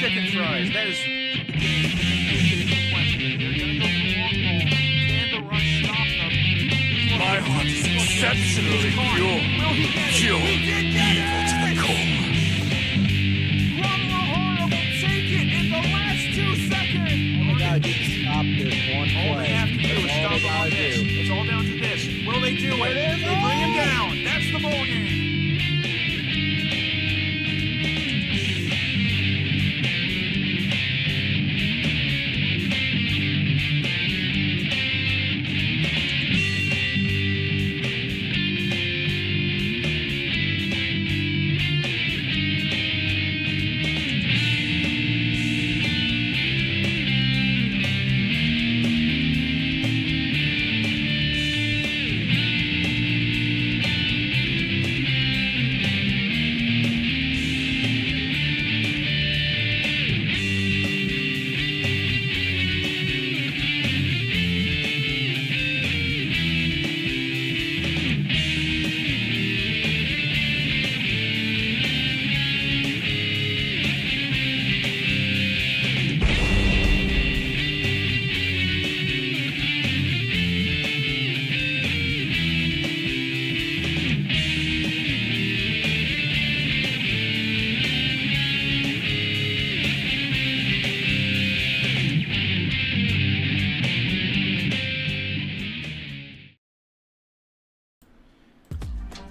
chicken fries. That is My heart is exceptionally pure. Pure evil to the core. Take it in the last 2 seconds. All they gotta do is stop this one play. All they have to do is stop it on this. It's all down to this. Will they do it? They bring him down. That's the ball game.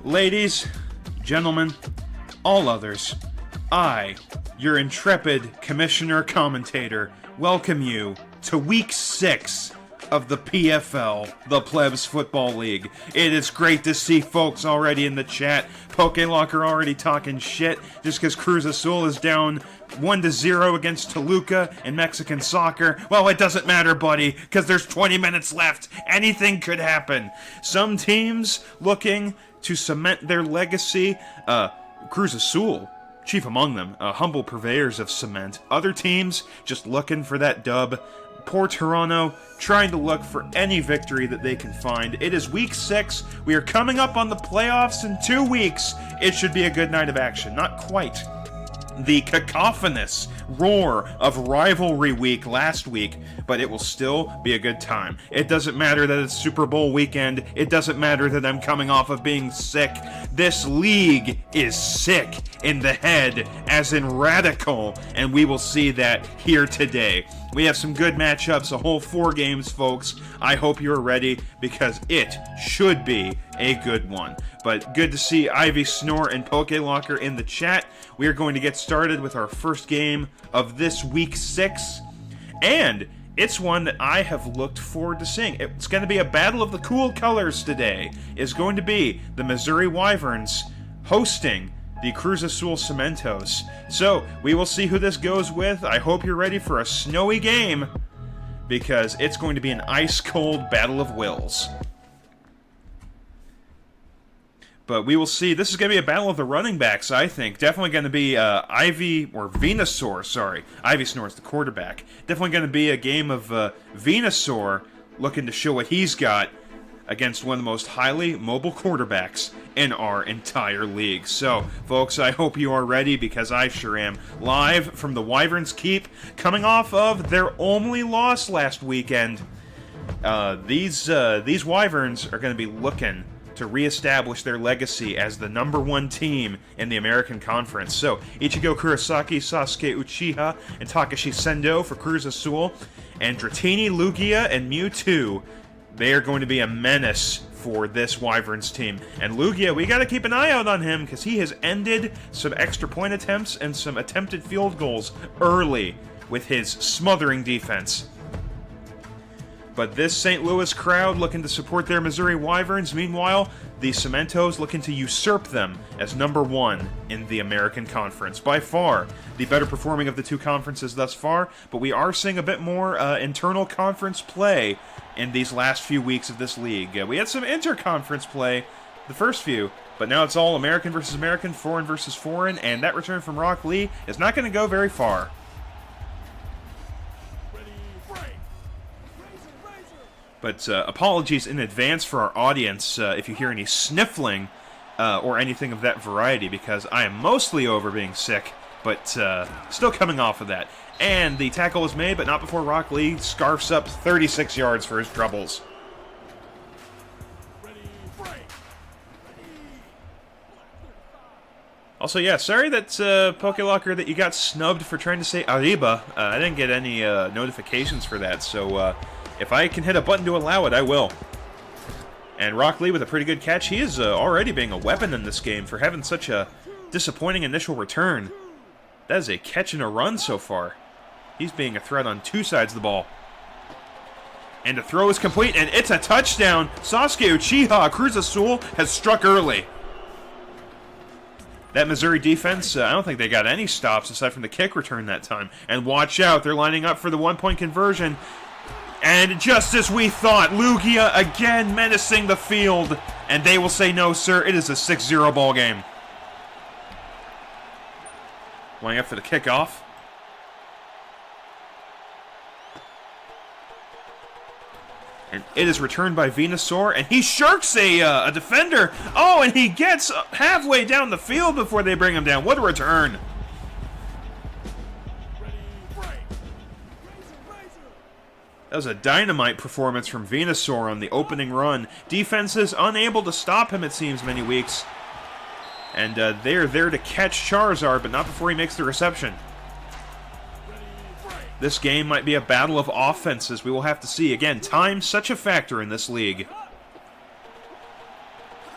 Ladies, gentlemen, all others, I, your intrepid commissioner commentator, welcome you to Week 6 of the PFL, the Plebs Football League. It is great to see folks already in the chat. Locker already talking shit just because Cruz Azul is down 1-0 against Toluca in Mexican soccer. Well, it doesn't matter, buddy, because there's 20 minutes left. Anything could happen. Some teams looking to cement their legacy. Cruz Azul, chief among them, humble purveyors of cement. Other teams just looking for that dub. Poor Toronto, trying to look for any victory that they can find. It is Week 6. We are coming up on the playoffs in 2 weeks. It should be a good night of action. Not quite the cacophonous roar of rivalry week last week, but it will still be a good time. It doesn't matter that it's Super Bowl weekend. It doesn't matter that I'm coming off of being sick. This league is sick in the head, as in radical, and we will see that here today. We have some good matchups, a whole 4 games, folks. I hope you're ready, because it should be a good one. But good to see Ivy Snore and Locker in the chat. We are going to get started with our first game of this Week 6, and it's one that I have looked forward to seeing. It's going to be a battle of the cool colors today. It's going to be the Missouri Wyverns hosting the Cruz Azul Cementos. So, we will see who this goes with. I hope you're ready for a snowy game, because it's going to be an ice-cold battle of wills. But we will see. This is going to be a battle of the running backs, I think. Definitely going to be Ivy Snore's the quarterback. Definitely going to be a game of Venusaur looking to show what he's got against one of the most highly mobile quarterbacks in our entire league. So, folks, I hope you are ready, because I sure am. Live from the Wyverns Keep, coming off of their only loss last weekend. These Wyverns are going to be looking to reestablish their legacy as the #1 team in the American Conference. So, Ichigo Kurosaki, Sasuke Uchiha, and Takashi Sendo for Cruz Azul, and Dratini, Lugia, and Mewtwo. They are going to be a menace for this Wyverns team. And Lugia, we got to keep an eye out on him, because he has ended some extra point attempts and some attempted field goals early with his smothering defense. But this St. Louis crowd looking to support their Missouri Wyverns. Meanwhile, the Cementos looking to usurp them as #1 in the American Conference. By far, the better performing of the 2 conferences thus far, but we are seeing a bit more internal conference play in these last few weeks of this league. We had some inter-conference play the first few, but now it's all American versus American, foreign versus foreign, and that return from Rock Lee is not going to go very far. But apologies in advance for our audience if you hear any sniffling or anything of that variety, because I am mostly over being sick, but still coming off of that. And the tackle was made, but not before Rock Lee scarfs up 36 yards for his troubles. Also, yeah, sorry that, PokeLocker, that you got snubbed for trying to say Arriba. I didn't get any notifications for that, so if I can hit a button to allow it, I will. And Rock Lee with a pretty good catch. He is already being a weapon in this game for having such a disappointing initial return. That is a catch and a run so far. He's being a threat on two sides of the ball. And the throw is complete, and it's a touchdown. Sasuke Uchiha, Cruz Azul, has struck early. That Missouri defense, I don't think they got any stops aside from the kick return that time. And watch out, they're lining up for the one-point conversion. And just as we thought, Lugia again menacing the field. And they will say, no, sir, it is a 6-0 ball game. Lining up for the kickoff. And it is returned by Venusaur, and he shirks a defender. Oh, and he gets halfway down the field before they bring him down. What a return. That was a dynamite performance from Venusaur on the opening run. Defenses unable to stop him, it seems, many weeks. And they're there to catch Charizard, but not before he makes the reception. This game might be a battle of offenses. We will have to see. Again, time such a factor in this league.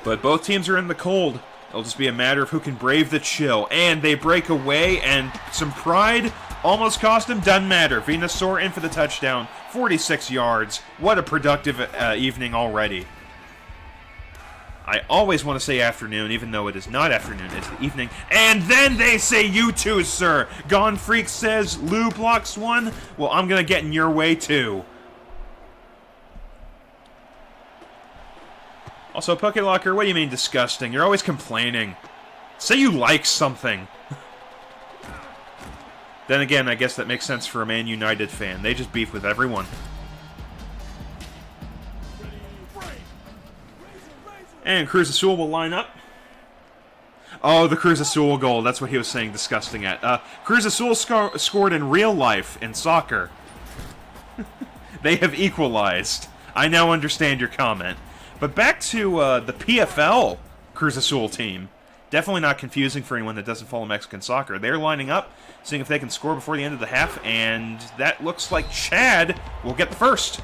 But both teams are in the cold. It'll just be a matter of who can brave the chill. And they break away, and some pride almost cost him. Doesn't matter. Venusaur in for the touchdown. 46 yards. What a productive evening already. I always want to say afternoon, even though it is not afternoon, it's the evening. And then they say, you too, sir. Gone Freak says, Lou blocks one. Well, I'm going to get in your way, too. Also, PokeLocker, what do you mean disgusting? You're always complaining. Say you like something. Then again, I guess that makes sense for a Man United fan. They just beef with everyone. And Cruz Azul will line up. Oh, the Cruz Azul goal. That's what he was saying disgusting at. Cruz Azul scored in real life in soccer. They have equalized. I now understand your comment. But back to the PFL Cruz Azul team. Definitely not confusing for anyone that doesn't follow Mexican soccer. They're lining up, seeing if they can score before the end of the half, and that looks like Chad will get the first.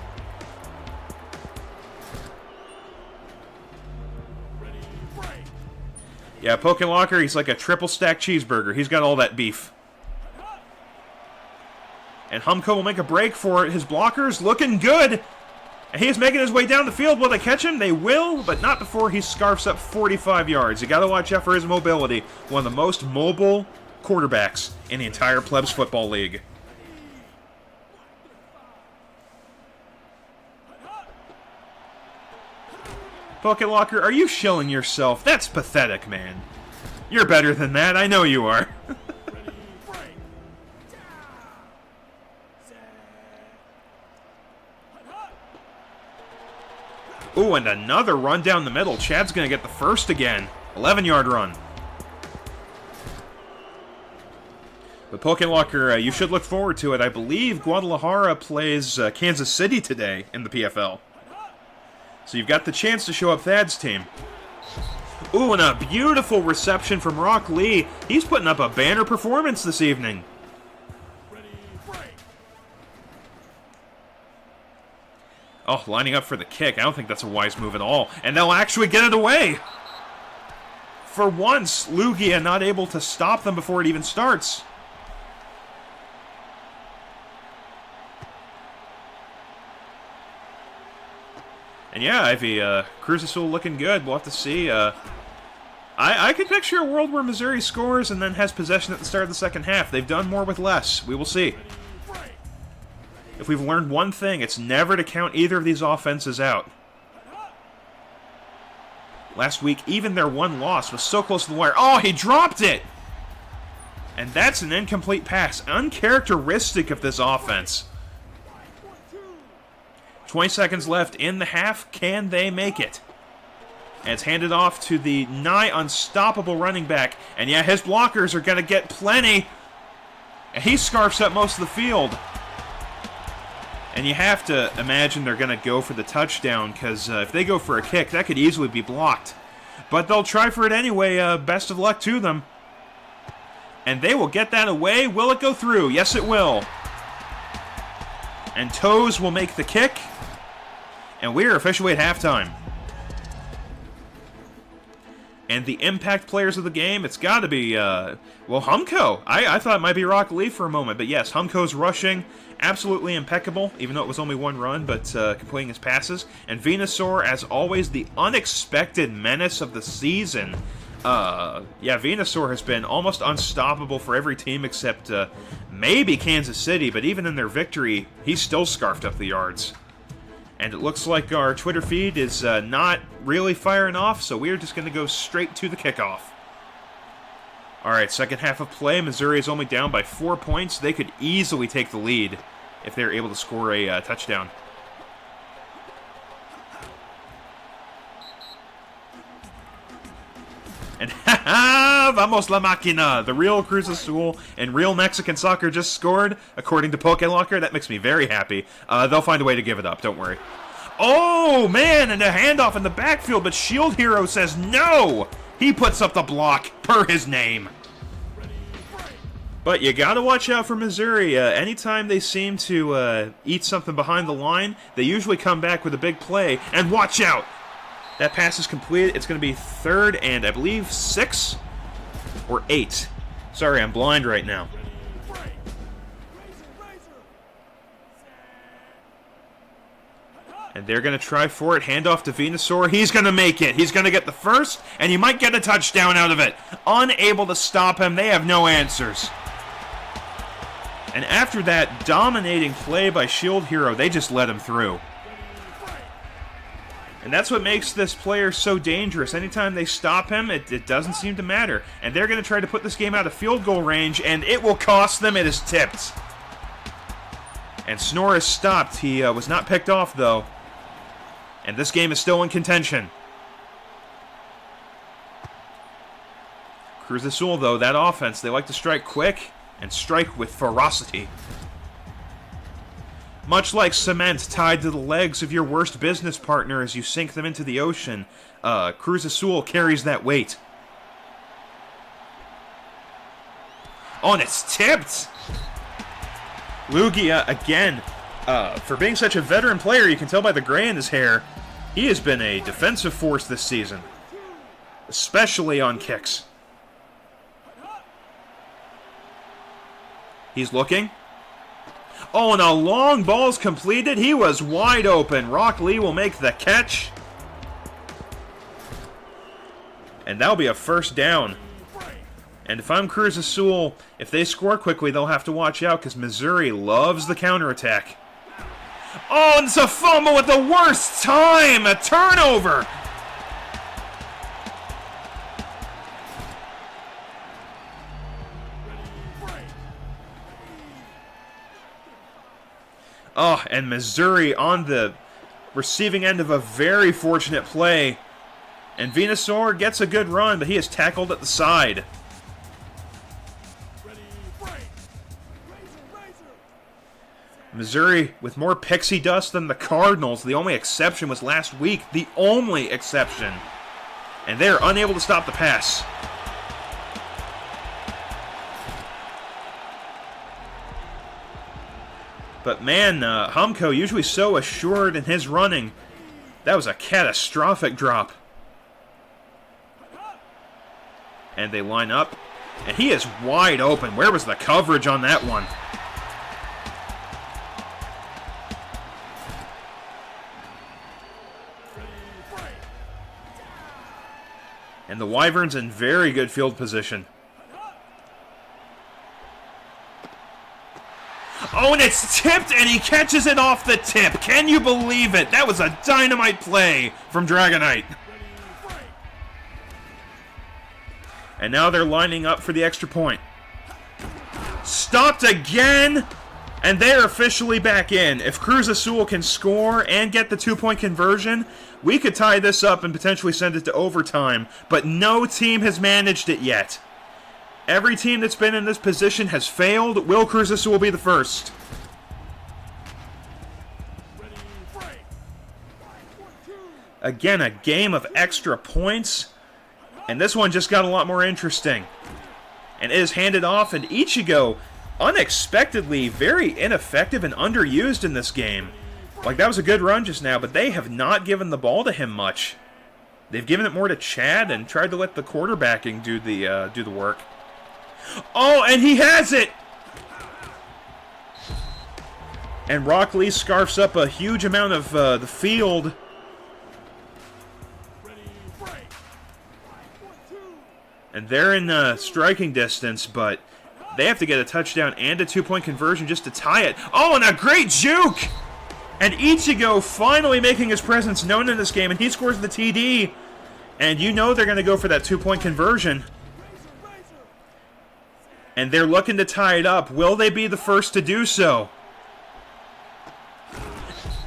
Yeah, PokeLocker, he's like a triple stack cheeseburger. He's got all that beef. And Humko will make a break for it. His blockers looking good. And he is making his way down the field. Will they catch him? They will, but not before he scarfs up 45 yards. You got to watch out for his mobility. One of the most mobile quarterbacks in the entire Plebs Football League. PokeLocker, are you shilling yourself? That's pathetic, man. You're better than that. I know you are. Ooh, and another run down the middle. Chad's going to get the first again. 11-yard run. But PokeLocker, you should look forward to it. I believe Guadalajara plays Kansas City today in the PFL. So you've got the chance to show up Thad's team. Ooh, and a beautiful reception from Rock Lee. He's putting up a banner performance this evening. Oh, lining up for the kick. I don't think that's a wise move at all. And they'll actually get it away. For once, Lugia not able to stop them before it even starts. And yeah, Ivy, Cruz Azul looking good. We'll have to see. I could picture a world where Missouri scores and then has possession at the start of the second half. They've done more with less. We will see. If we've learned one thing, it's never to count either of these offenses out. Last week, even their one loss was so close to the wire. Oh, he dropped it! And that's an incomplete pass. Uncharacteristic of this offense. 20 seconds left in the half. Can they make it? And it's handed off to the nigh unstoppable running back. And yeah, his blockers are going to get plenty. And he scarfs up most of the field. And you have to imagine they're going to go for the touchdown, because if they go for a kick, that could easily be blocked. But they'll try for it anyway. Best of luck to them. And they will get that away. Will it go through? Yes, it will. And Toes will make the kick. And we are officially at halftime. And the impact players of the game, it's got to be, well, Humko. I thought it might be Rock Lee for a moment. But yes, Humko's rushing, absolutely impeccable, even though it was only one run, but completing his passes. And Venusaur, as always, the unexpected menace of the season. Yeah, Venusaur has been almost unstoppable for every team except maybe Kansas City, but even in their victory, he's still scarfed up the yards. And it looks like our Twitter feed is not really firing off, so we're just going to go straight to the kickoff. Alright, second half of play. Missouri is only down by 4 points. They could easily take the lead if they're able to score a touchdown. And vamos la máquina! The real Cruz Azul and real Mexican soccer just scored, according to PokeLocker. That makes me very happy. They'll find a way to give it up, don't worry. Oh, man, and a handoff in the backfield, but Shield Hero says no! He puts up the block, per his name. But you gotta watch out for Missouri. Anytime they seem to eat something behind the line, they usually come back with a big play. And watch out! That pass is completed. It's going to be 3rd and, I believe, 6 or 8. Sorry, I'm blind right now. And they're going to try for it. Handoff to Venusaur. He's going to make it. He's going to get the first, and he might get a touchdown out of it. Unable to stop him. They have no answers. And after that dominating play by Shield Hero, they just let him through. And that's what makes this player so dangerous. Anytime they stop him, it doesn't seem to matter. And they're going to try to put this game out of field goal range, and it will cost them. It is tipped. And Snore is stopped. He was not picked off, though. And this game is still in contention. Cruz Azul, though, that offense, they like to strike quick and strike with ferocity. Much like cement tied to the legs of your worst business partner as you sink them into the ocean, Cruz Azul carries that weight. Oh, and it's tipped! Lugia, again, for being such a veteran player, you can tell by the gray in his hair, he has been a defensive force this season. Especially on kicks. He's looking. Oh, and a long ball's completed. He was wide open. Rock Lee will make the catch. And that'll be a first down. And if I'm Cruz Azul, if they score quickly, they'll have to watch out because Missouri loves the counterattack. Oh, and it's a fumble at the worst time! A turnover! Oh, and Missouri on the receiving end of a very fortunate play. And Venusaur gets a good run, but he is tackled at the side. Missouri with more pixie dust than the Cardinals. The only exception was last week. The only exception. And they are unable to stop the pass. But man, Humko, usually so assured in his running, that was a catastrophic drop. And they line up, and he is wide open. Where was the coverage on that one? And the Wyverns in very good field position. Oh, and it's tipped, and he catches it off the tip. Can you believe it? That was a dynamite play from Dragonite. And now they're lining up for the extra point. Stopped again, And they're officially back in. If Cruz Azul can score and get the 2-point conversion, we could tie this up and potentially send it to overtime. But no team has managed it yet. Every team that's been in this position has failed. Will Cruz Azul be the first? Again, a game of extra points. And this one just got a lot more interesting. And it is handed off, and Ichigo, unexpectedly very ineffective and underused in this game. Like, that was a good run just now, but they have not given the ball to him much. They've given it more to Chad and tried to let the quarterbacking do the work. Oh, and he has it! And Rock Lee scarfs up a huge amount of the field. And they're in striking distance, but they have to get a touchdown and a 2-point conversion just to tie it. Oh, and a great juke! And Ichigo finally making his presence known in this game, and he scores the TD. And you know they're going to go for that 2-point conversion. And they're looking to tie it up. Will they be the first to do so?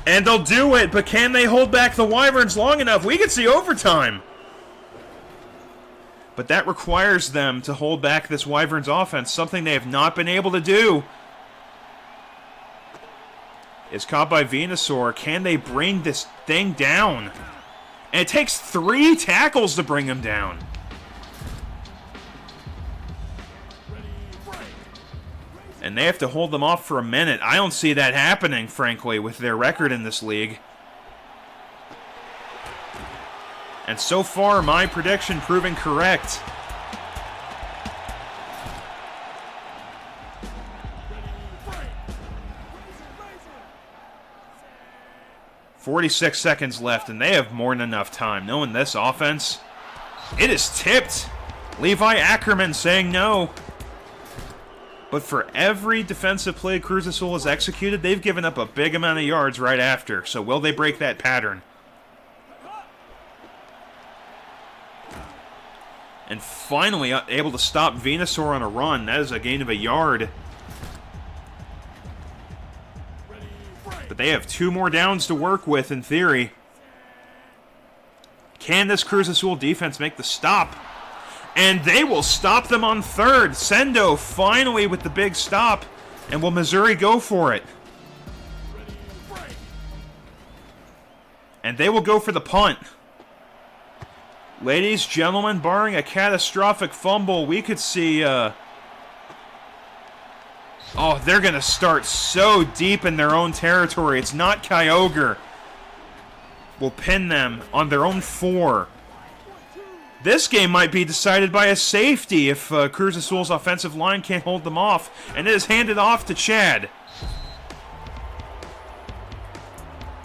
And they'll do it, but can they hold back the Wyverns long enough? We could see overtime. But that requires them to hold back this Wyverns offense, something they have not been able to do. Is caught by Venusaur. Can they bring this thing down? And it takes 3 tackles to bring him down. And they have to hold them off for a minute. I don't see that happening, frankly, with their record in this league. And so far, my prediction proving correct. .46 seconds left, and they have more than enough time. Knowing this offense, it is tipped. Levi Ackerman saying no. But for every defensive play Cruz Azul has executed, they've given up a big amount of yards right after. So will they break that pattern? And finally able to stop Venusaur on a run. That is a gain of a yard. But they have 2 more downs to work with in theory. Can this Cruz Azul defense make the stop? And they will stop them on 3rd. Sendo finally with the big stop. And will Missouri go for it? And they will go for the punt. Ladies, gentlemen, barring a catastrophic fumble, we could see... Oh, they're going to start so deep in their own territory. It's not Kyogre. Will pin them on their own 4. This game might be decided by a safety if Cruz Azul's offensive line can't hold them off. And it is handed off to Chad.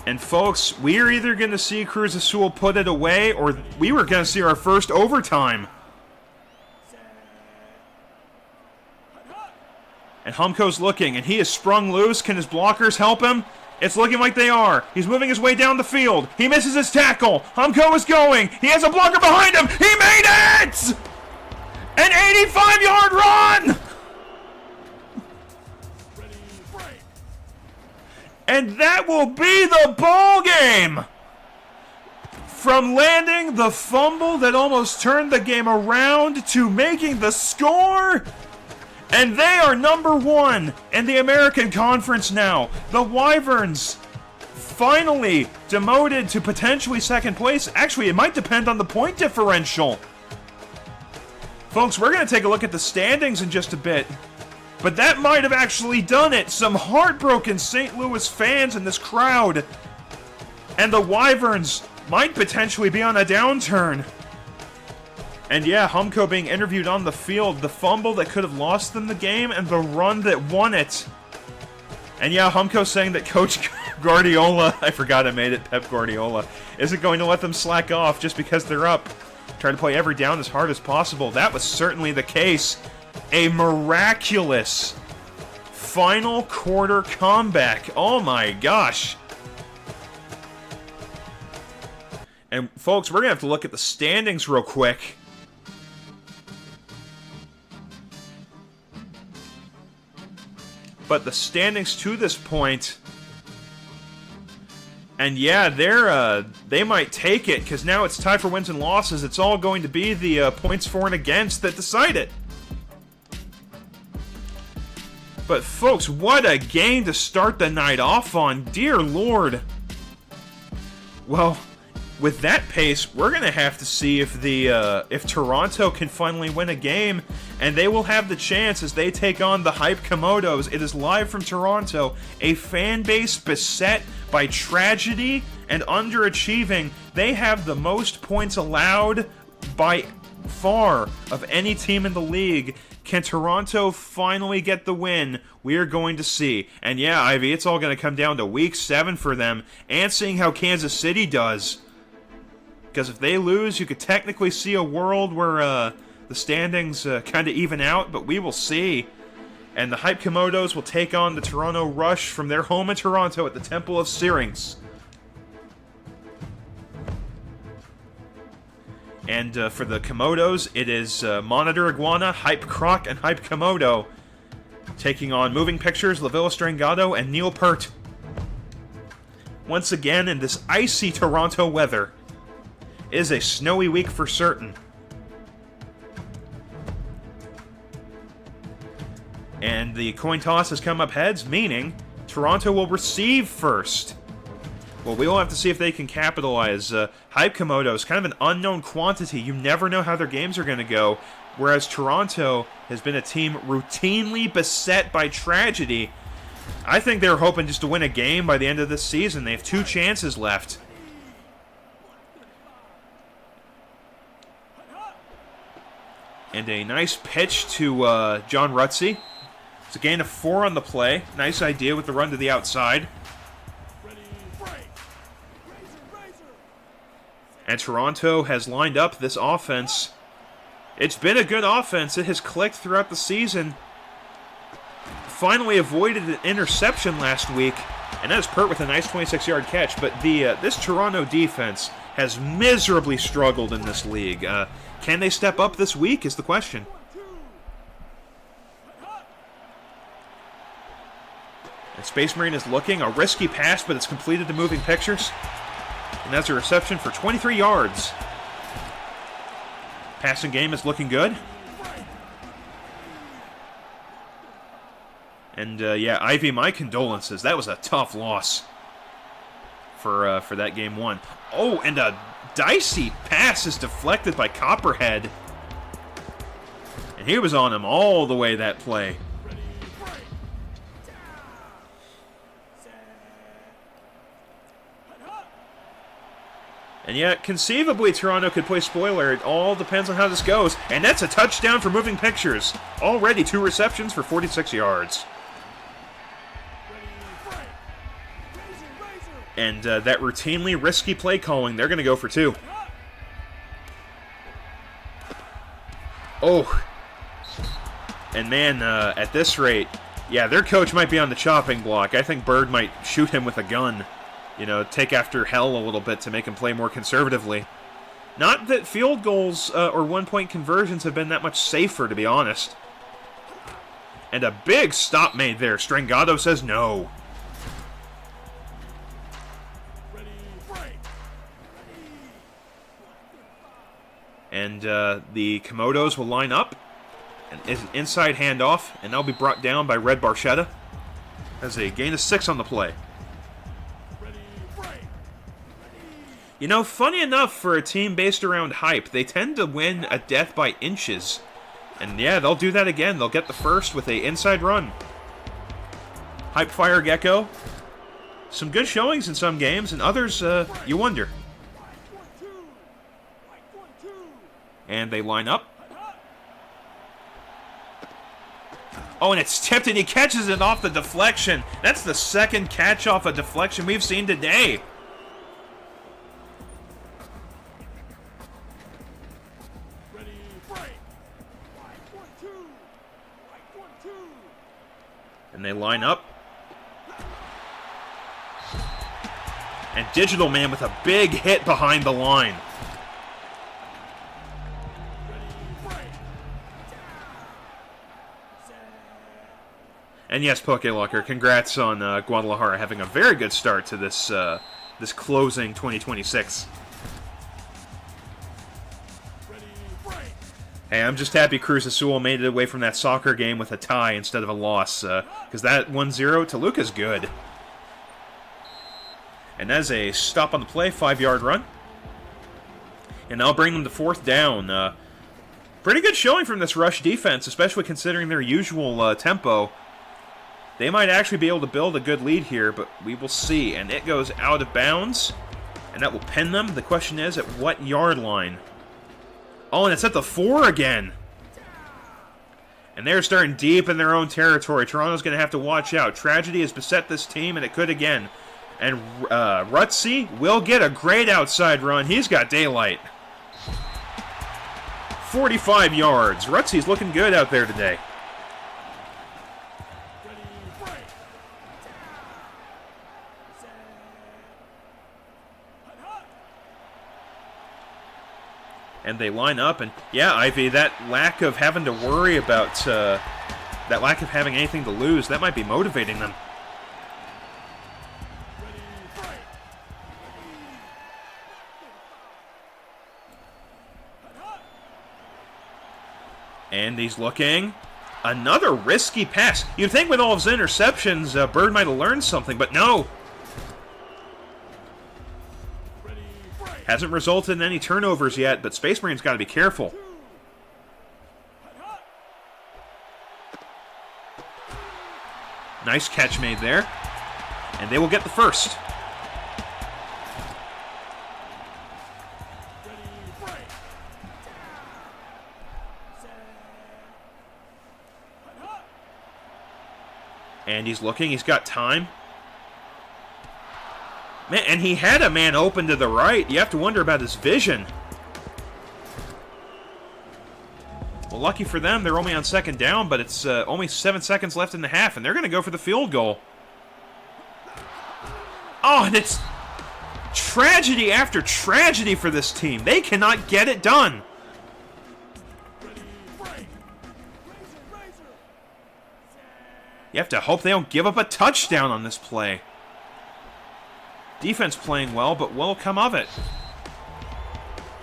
And folks, we are either going to see Cruz Azul put it away, or we were going to see our first overtime. And Humko's looking, and he is sprung loose. Can his blockers help him? It's looking like they are. He's moving his way down the field. He misses his tackle. Humko is going. He has a blocker behind him. He made it! An 85-yard run! And that will be the ball game! From landing the fumble that almost turned the game around to making the score... And they are number 1 in the American Conference now. The Wyverns finally demoted to potentially 2nd place. Actually, it might depend on the point differential. Folks, we're going to take a look at the standings in just a bit. But that might have actually done it. Some heartbroken St. Louis fans in this crowd. And the Wyverns might potentially be on a downturn. And yeah, Humko being interviewed on the field, the fumble that could have lost them the game, and the run that won it. And yeah, Humko saying that Coach Guardiola, I forgot I made it, Pep Guardiola, isn't going to let them slack off just because they're up. Try to play every down as hard as possible. That was certainly the case. A miraculous final quarter comeback. Oh my gosh. And folks, we're going to have to look at the standings real quick. But the standings to this point, and yeah, they might take it, because now it's tied for wins and losses. It's all going to be the points for and against that decide it. But folks, what a game to start the night off on, dear Lord. Well, with that pace, we're going to have to see if Toronto can finally win a game, and they will have the chance as they take on the Hype Komodos. It is live from Toronto, a fan base beset by tragedy and underachieving. They have the most points allowed by far of any team in the league. Can Toronto finally get the win? We're going to see. And yeah, Ivy, it's all going to come down to Week 7 for them, and seeing how Kansas City does. Because if they lose, you could technically see a world where the standings kind of even out, but we will see. And the Hype Komodos will take on the Toronto Rush from their home in Toronto at the Temple of Syrinx. And for the Komodos, it is Monitor Iguana, Hype Croc, and Hype Komodo taking on Moving Pictures, La Villa Strangado, and Neil Peart. Once again, in this icy Toronto weather. It is a snowy week for certain. And the coin toss has come up heads, meaning Toronto will receive first. Well, we will have to see if they can capitalize. Hype Komodo is kind of an unknown quantity. You never know how their games are going to go. Whereas Toronto has been a team routinely beset by tragedy. I think they're hoping just to win a game by the end of this season. They have 2 chances left. And a nice pitch to John Rutsey. It's a gain of 4 on the play. Nice idea with the run to the outside. And Toronto has lined up this offense. It's been a good offense. It has clicked throughout the season. Finally avoided an interception last week. And that is Peart with a nice 26-yard catch. But this Toronto defense has miserably struggled in this league. Can they step up this week is the question. And Space Marine is looking. A risky pass, but it's completed to Moving Pictures. And that's a reception for 23 yards. Passing game is looking good. And yeah, Ivy, my condolences. That was a tough loss for that game 1. Oh, and a dicey pass is deflected by Copperhead. And he was on him all the way that play. And yet, conceivably, Toronto could play spoiler. It all depends on how this goes. And that's a touchdown for Moving Pictures. Already 2 receptions for 46 yards. And that routinely risky play calling, they're going to go for 2. Oh. And man, at this rate, yeah, their coach might be on the chopping block. I think Bird might shoot him with a gun. You know, take after Hell a little bit to make him play more conservatively. Not that field goals or one-point conversions have been that much safer, to be honest. And a big stop made there. Strangado says no. And the Komodos will line up. And is an inside handoff, and they'll be brought down by Red Barchetta. As a gain of 6 on the play. You know, funny enough, for a team based around hype, they tend to win a death by inches. And yeah, they'll do that again. They'll get the first with a inside run. Hype Fire Gecko. Some good showings in some games, and others, you wonder. And they line up. Oh, and it's tipped, and he catches it off the deflection. That's the second catch off a deflection we've seen today. And they line up. And Digital Man with a big hit behind the line. And yes, Pokelucker, congrats on Guadalajara having a very good start to this this closing 2026. Hey, I'm just happy Cruz Azul made it away from that soccer game with a tie instead of a loss, because that 1-0, Toluca's good. And as a stop on the play, 5-yard run. And I'll bring them to 4th down. Pretty good showing from this rush defense, especially considering their usual tempo. They might actually be able to build a good lead here, but we will see. And it goes out of bounds, and that will pin them. The question is, at what yard line? Oh, and it's at the 4 again. And they're starting deep in their own territory. Toronto's going to have to watch out. Tragedy has beset this team, and it could again. And Rutzi will get a great outside run. He's got daylight. 45 yards. Rutzi's looking good out there today. And they line up, and yeah, Ivy, that lack of having to worry about, that lack of having anything to lose, that might be motivating them. And he's looking. Another risky pass. You'd think with all of his interceptions, Bird might have learned something, but no. Hasn't resulted in any turnovers yet, but Space Marine's got to be careful. Nice catch made there. And they will get the first. And he's looking, he's got time. Man, and he had a man open to the right. You have to wonder about his vision. Well, lucky for them, they're only on 2nd down, but it's only 7 seconds left in the half, and they're going to go for the field goal. Oh, and it's tragedy after tragedy for this team. They cannot get it done. You have to hope they don't give up a touchdown on this play. Defense playing well, but will come of it.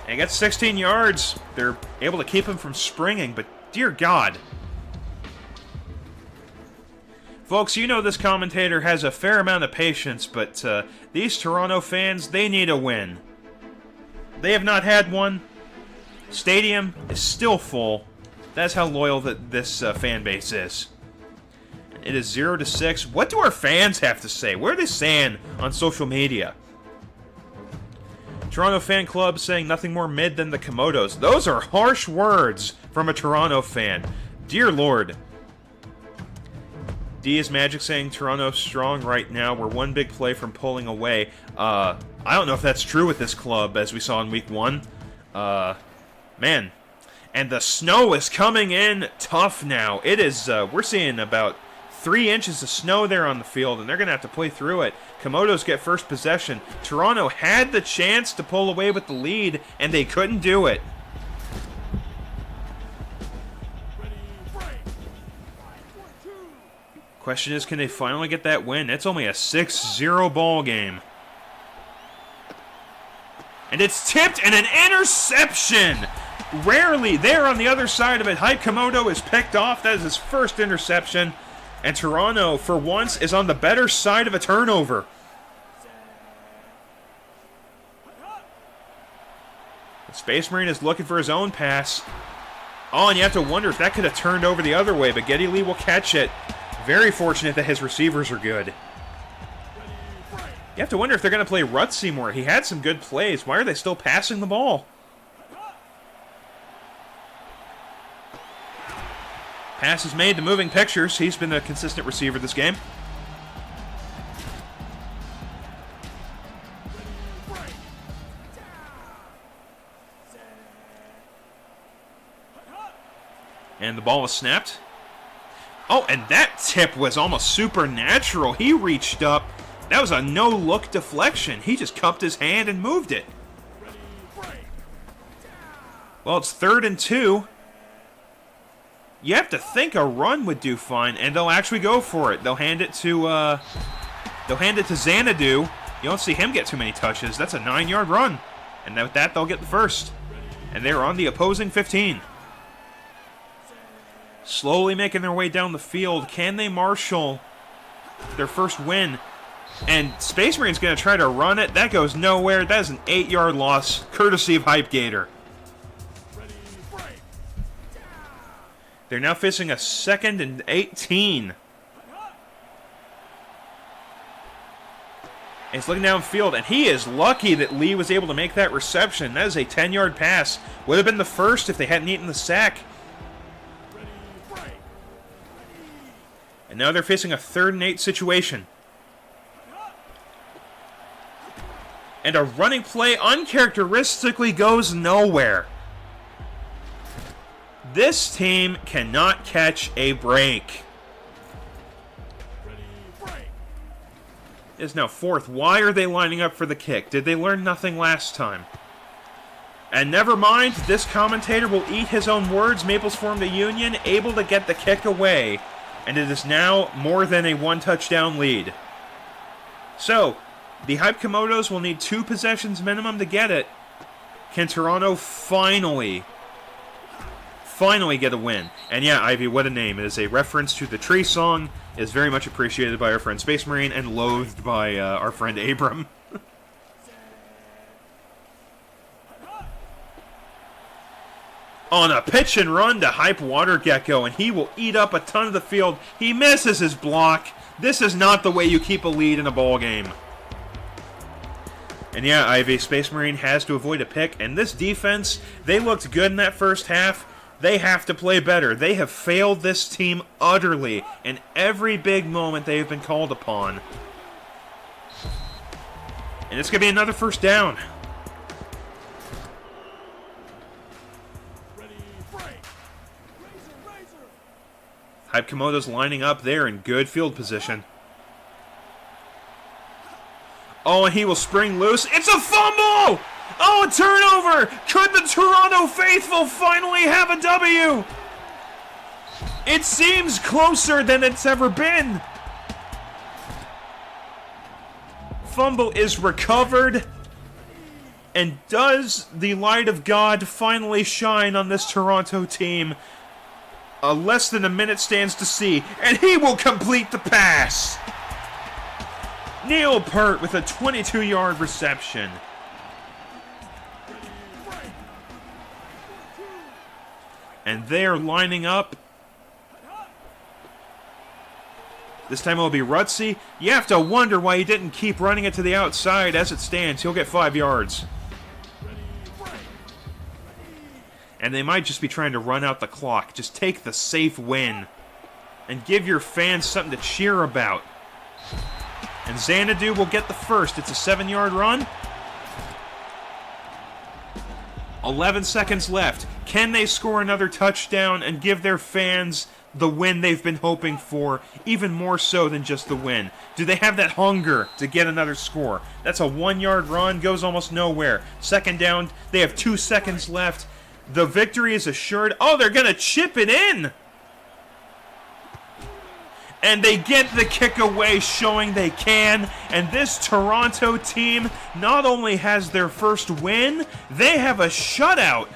And he gets 16 yards. They're able to keep him from springing, but dear God. Folks, you know this commentator has a fair amount of patience, but these Toronto fans, they need a win. They have not had one. Stadium is still full. That's how loyal this fan base is. It is 0-6. What do our fans have to say? What are they saying on social media? Toronto fan club saying nothing more mid than the Komodos. Those are harsh words from a Toronto fan. Dear Lord. D is Magic saying Toronto's strong right now. We're one big play from pulling away. I don't know if that's true with this club, as we saw in Week 1. Man. And the snow is coming in tough now. It is, we're seeing about 3 inches of snow there on the field, and they're going to have to play through it. Komodos get first possession. Toronto had the chance to pull away with the lead, and they couldn't do it. Question is, can they finally get that win? It's only a 6-0 ball game. And it's tipped and an interception! Rarely there on the other side of it. Hype Komodo is picked off. That is his first interception. And Toronto, for once, is on the better side of a turnover. The Space Marine is looking for his own pass. Oh, and you have to wonder if that could have turned over the other way, but Geddy Lee will catch it. Very fortunate that his receivers are good. You have to wonder if they're going to play Rutzi more. He had some good plays. Why are they still passing the ball? Pass is made to Moving Pictures. He's been a consistent receiver this game. And the ball was snapped. Oh, and that tip was almost supernatural. He reached up. That was a no-look deflection. He just cupped his hand and moved it. Well, it's 3rd and 2. You have to think a run would do fine, and they'll actually go for it. They'll hand it to Xanadu. You don't see him get too many touches. That's a 9-yard run. And with that, they'll get the first. And they're on the opposing 15. Slowly making their way down the field. Can they marshal their first win? And Space Marine's going to try to run it. That goes nowhere. That is an 8-yard loss, courtesy of Hype Gator. They're now facing a 2nd and 18. And he's looking downfield, and he is lucky that Lee was able to make that reception. That is a 10-yard pass. Would have been the first if they hadn't eaten the sack. And now they're facing a 3rd and 8 situation. And a running play uncharacteristically goes nowhere. This team cannot catch a break. It's now 4th. Why are they lining up for the kick? Did they learn nothing last time? And never mind, this commentator will eat his own words. Maples formed a union, able to get the kick away. And it is now more than a 1-touchdown lead. So, the Hype Komodos will need 2 possessions minimum to get it. Can Toronto finally get a win? And yeah, Ivy, what a name. It is a reference to the Tree song. It is very much appreciated by our friend Space Marine and loathed by our friend Abram. On a pitch and run to Hype Water Gecko, and he will eat up a ton of the field. He misses his block. This is not the way you keep a lead in a ball game. And yeah, Ivy, Space Marine has to avoid a pick, and this defense, they looked good in that first half. They have to play better. They have failed this team utterly in every big moment they have been called upon. And it's going to be another first down. Hype Komodo's lining up there in good field position. Oh, and he will spring loose. It's a fumble! Oh, a turnover! Could the Toronto faithful finally have a W? It seems closer than it's ever been. Fumble is recovered. And does the light of God finally shine on this Toronto team? Less than a minute stands to see, and he will complete the pass. Neil Peart with a 22-yard reception. And they're lining up. This time it'll be Rutsey. You have to wonder why he didn't keep running it to the outside. As it stands, he'll get 5 yards. And they might just be trying to run out the clock. Just take the safe win. And give your fans something to cheer about. And Xanadu will get the first. It's a 7-yard run. 11 seconds left. Can they score another touchdown and give their fans the win they've been hoping for, even more so than just the win? Do they have that hunger to get another score? That's a 1-yard run, goes almost nowhere. 2nd down, they have 2 seconds left. The victory is assured. Oh, they're going to chip it in! And they get the kick away, showing they can. And this Toronto team not only has their first win, they have a shutout.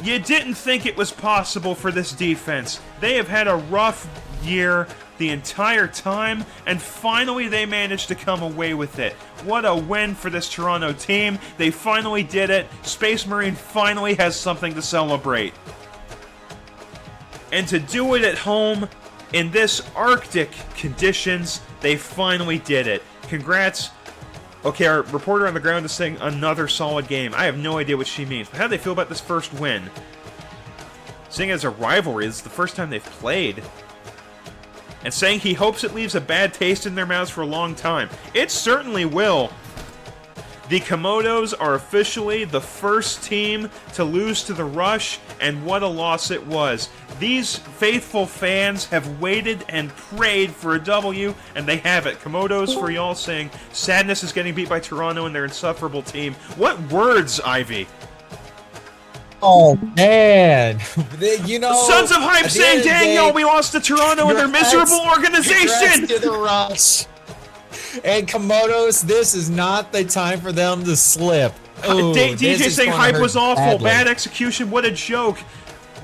You didn't think it was possible for this defense. They have had a rough year the entire time, and finally they managed to come away with it. What a win for this Toronto team. They finally did it. Space Marine finally has something to celebrate. And to do it at home, in this Arctic conditions, they finally did it. Congrats. Okay, our reporter on the ground is saying another solid game. I have no idea what she means. But how do they feel about this first win? Seeing as a rivalry, this is the first time they've played. And saying he hopes it leaves a bad taste in their mouths for a long time. It certainly will. The Komodos are officially the first team to lose to the Rush, and what a loss it was. These faithful fans have waited and prayed for a W, and they have it. Komodos, for y'all saying, sadness is getting beat by Toronto and their insufferable team. What words, Ivy? Oh man, you know, Sons of Hype at the end saying, of the "Daniel, day, we lost to Toronto and their miserable organization." congrats to the Rush and Komodos. This is not the time for them to slip. Ooh, DJ this is saying gonna Hype hurt was awful, badly. bad execution, what a joke.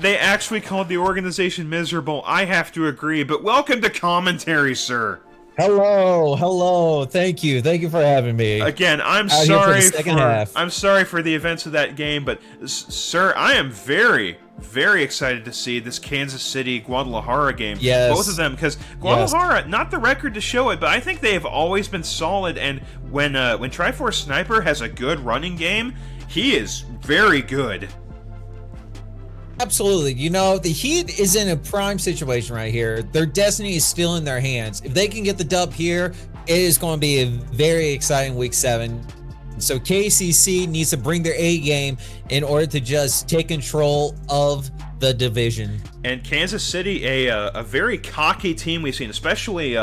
They actually called the organization miserable. I have to agree, but welcome to commentary, sir. Hello. Thank you for having me. Again, I'm Out here for the sorry second half. I'm sorry for the events of that game, but sir, I am very, very excited to see this Kansas City Guadalajara game. Yes. Both of them, because Guadalajara, not the record to show it, but I think they have always been solid. And when Triforce Sniper has a good running game, he is very good. Absolutely. You know, the Heat is in a prime situation right here. Their destiny is still in their hands. If they can get the dub here, it is going to be a very exciting week 7. So KCC needs to bring their A game in order to just take control of the division. And Kansas City, a very cocky team we've seen, especially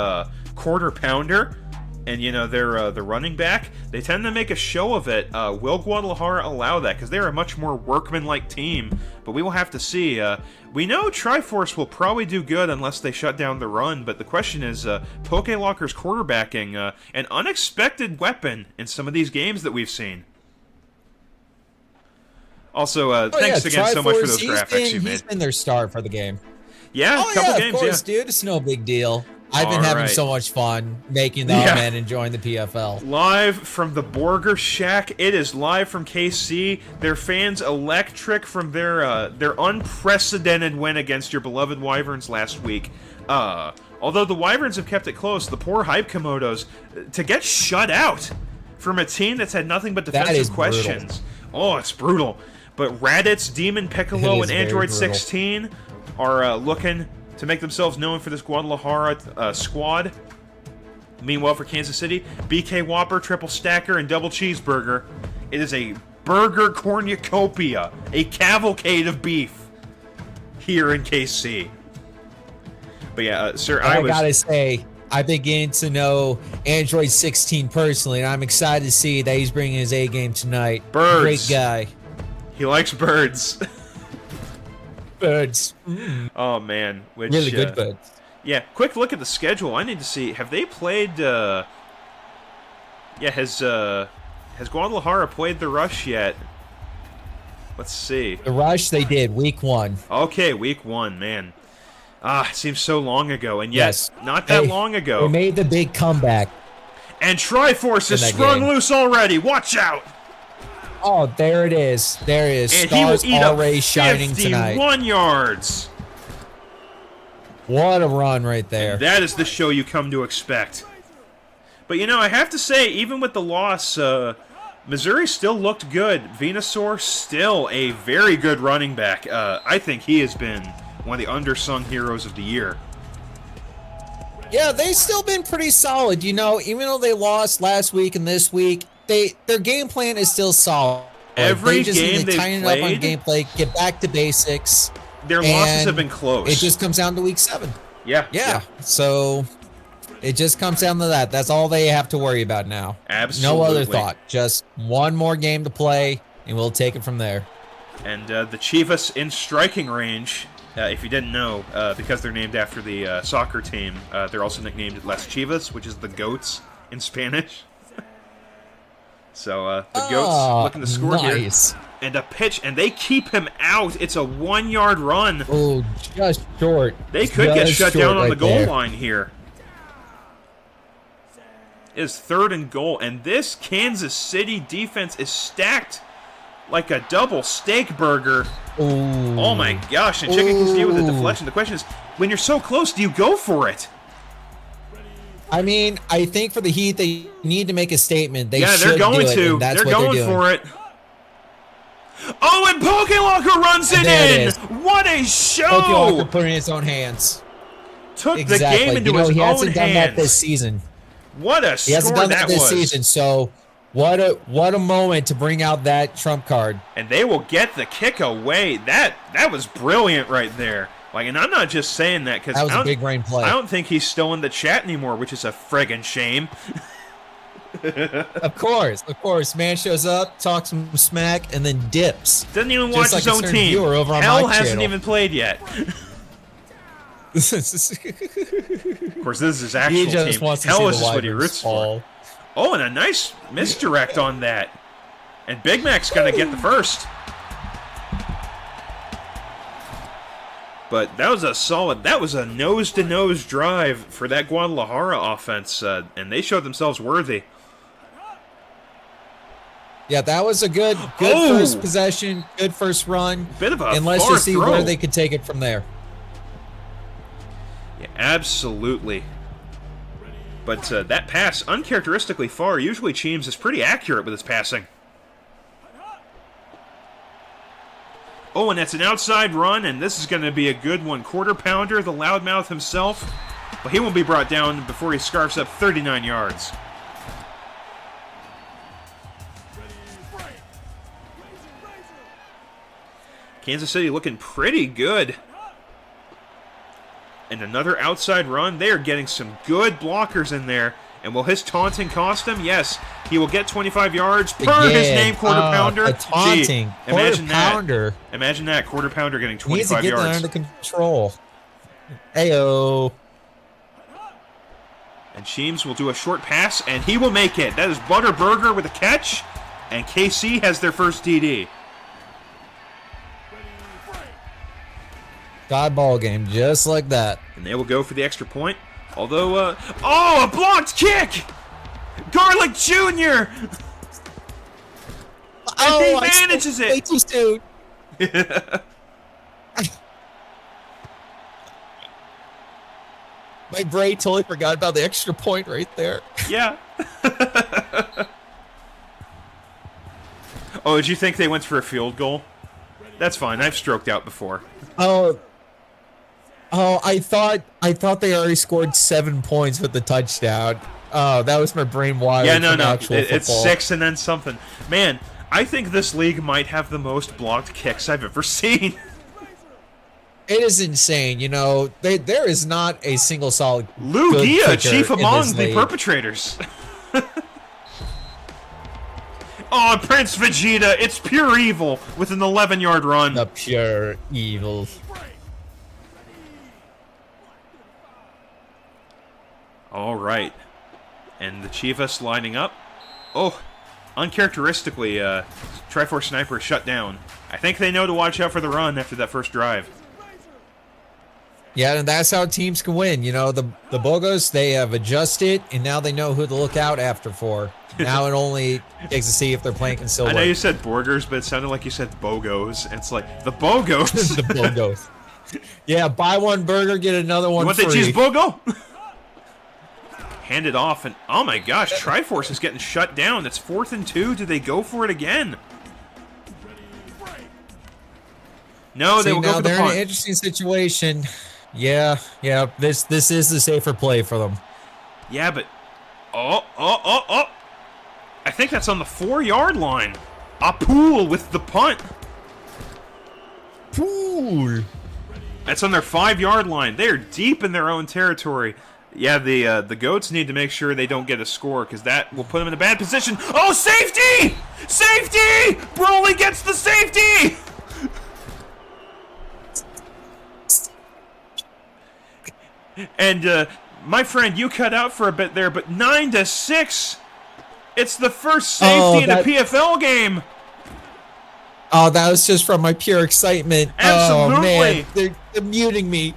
Quarter Pounder. And, you know, their the running back, they tend to make a show of it. Will Guadalajara allow that? Because they're a much more workman-like team. But we will have to see. We know Triforce will probably do good unless they shut down the run. But the question is, Pokelocker's quarterbacking, an unexpected weapon in some of these games that we've seen. Also, thanks again so much for those graphics you made. He's been their star for the game. Yeah, a couple games, of course, dude. It's no big deal. I've been having so much fun making them and enjoying the PFL. Live from the Borger Shack. It is live from KC. Their fans electric from their unprecedented win against your beloved Wyverns last week. Although the Wyverns have kept it close, the poor Hype Komodos, to get shut out from a team that's had nothing but defensive questions. Oh, it's brutal. But Raditz, Demon Piccolo, and Android 16 are looking to make themselves known for this Guadalajara squad. Meanwhile, for Kansas City, BK Whopper, Triple Stacker, and Double Cheeseburger. It is a burger cornucopia, a cavalcade of beef here in KC. But yeah, sir, I gotta say, I've been getting to know Android 16 personally, and I'm excited to see that he's bringing his A game tonight. Birds. Great guy. He likes birds. Birds. Oh man, Really good birds. Yeah, quick look at the schedule. I need to see, have they played has Guadalajara played the Rush yet? Let's see. The Rush, they did week 1. Okay, week 1, man. It seems so long ago, and yes, not that long ago. They made the big comeback. And Triforce is sprung loose already. Watch out! Oh, there it is. There it is. And Stars he will eat already up shining tonight. 51 yards. What a run right there. And that is the show you come to expect. But, you know, I have to say, even with the loss, Missouri still looked good. Venusaur still a very good running back. I think he has been one of the undersung heroes of the year. Yeah, they've still been pretty solid. You know, even though they lost last week and this week, their game plan is still solid. Every they just game need to they've tighten played, up on gameplay, get back to basics. Their losses have been close. It just comes down to week 7. Yeah. So it just comes down to that. That's all they have to worry about now. Absolutely. No other thought. Just one more game to play, and we'll take it from there. And the Chivas in striking range, if you didn't know, because they're named after the soccer team, they're also nicknamed Las Chivas, which is the goats in Spanish. So the goats looking to score here. And a pitch, and they keep him out. It's a 1-yard run. Oh, just short. They could get shut down on the goal line here. It is 3rd and goal, and this Kansas City defense is stacked like a double steak burger. Ooh. Oh my gosh, and Chicken can see with the deflection. The question is, when you're so close, do you go for it? I mean, I think for the Heat, they need to make a statement. They're going to. They're going for it. Oh, and Pokelocker runs it in! What a show! Pokelocker put it in his own hands. Took the game into his own hands. He hasn't done that this season. What a score He hasn't done that this was. season, so what a moment to bring out that trump card. And they will get the kick away. That was brilliant right there. Like, and I'm not just saying that because that was a big brain play. I don't think he's still in the chat anymore, which is a friggin' shame. Of course. Man shows up, talks some smack, and then dips. Doesn't even watch Just his like a own certain team. viewer over on Hell my hasn't channel. even played yet. Of course, this is his actual He just team. wants to Hell see is the just what he Wyverns roots fall. for. Oh, and a nice misdirect on that. And Big Mac's gonna get the first. But that was a solid, that was a nose-to-nose drive for that Guadalajara offense, and they showed themselves worthy. Yeah, that was a good Oh! first possession, good first run. Bit of a and let's far just see throw. where they could take it from there. Yeah, absolutely. But that pass, uncharacteristically far. Usually Cheems is pretty accurate with his passing. Oh, and that's an outside run, and this is going to be a good one. Quarter pounder, the loudmouth himself. But he won't be brought down before he scarfs up 39 yards. Kansas City looking pretty good. And another outside run. They are getting some good blockers in there. And will his taunting cost him? Yes. He will get 25 yards per his name, quarter pounder. A taunting. Gee, imagine pounder. that. Imagine that, quarter pounder getting He needs to 25 get that yards. under control. Ayo. And Sheems will do a short pass, and he will make it. That is Butterburger with a catch. And KC has their first DD. God ball game, just like that. And they will go for the extra point. Although, oh, a blocked kick! Garlic Jr. And he manages Way it. too soon. My brain totally forgot about the extra point right there. Yeah. Oh, did you think they went for a field goal? That's fine. I've stroked out before. Oh, I thought they already scored 7 points with the touchdown. Oh, that was my brain wired. Yeah, no. Actual It's football. 6 and then something. Man, I think this league might have the most blocked kicks I've ever seen. It is insane. You know, there is not a single solid. Lou good Dia, kicker chief in among this the league. perpetrators. Oh, Prince Vegeta, it's pure evil with an 11-yard run. The pure evil. All right. And the Chivas lining up. Oh, uncharacteristically, Triforce Sniper shut down. I think they know to watch out for the run after that first drive. Yeah, and that's how teams can win. You know, the Bogos, they have adjusted, and now they know who to look out after for. Now it only takes to see if they're playing Consilva. I know you said Borgers, but it sounded like you said Bogos. It's like, the Bogos? The Bogos. Yeah, buy one burger, get another one You want free. the cheese Bogo? Hand it off, and oh my gosh, Triforce is getting shut down. It's 4th and 2. Do they go for it again? No, they will go for the they're in an punt. interesting situation. Yeah, this is the safer play for them. Yeah, but oh! I think that's on the 4-yard line. A pool with the punt. Pool. That's on their 5-yard line. They're deep in their own territory. Yeah, the goats need to make sure they don't get a score because that will put them in a bad position. Oh, safety! Safety! Broly gets the safety! And my friend, you cut out for a bit there, but 9-6. It's the first safety in a PFL game. Oh, that was just from my pure excitement. Absolutely. Oh, man. They're muting me.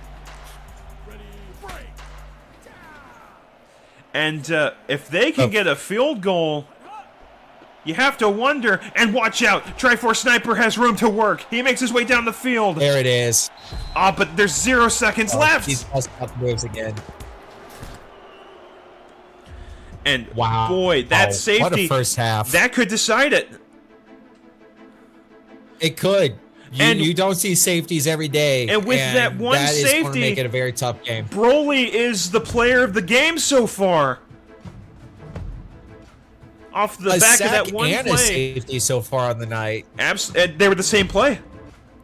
And if they can get a field goal, you have to wonder. And watch out, Triforce Sniper has room to work. He makes his way down the field. There it is. Ah, but there's 0 seconds left. He's busting out the moves again. And Wow. boy, that safety, What a first half. that could decide it. It could. And- You don't see safeties every day. And with that one that is going to safety- make it a very tough game. Broly is the player of the game so far. Off the back of that one and a play. safety so far on the night. They were the same play.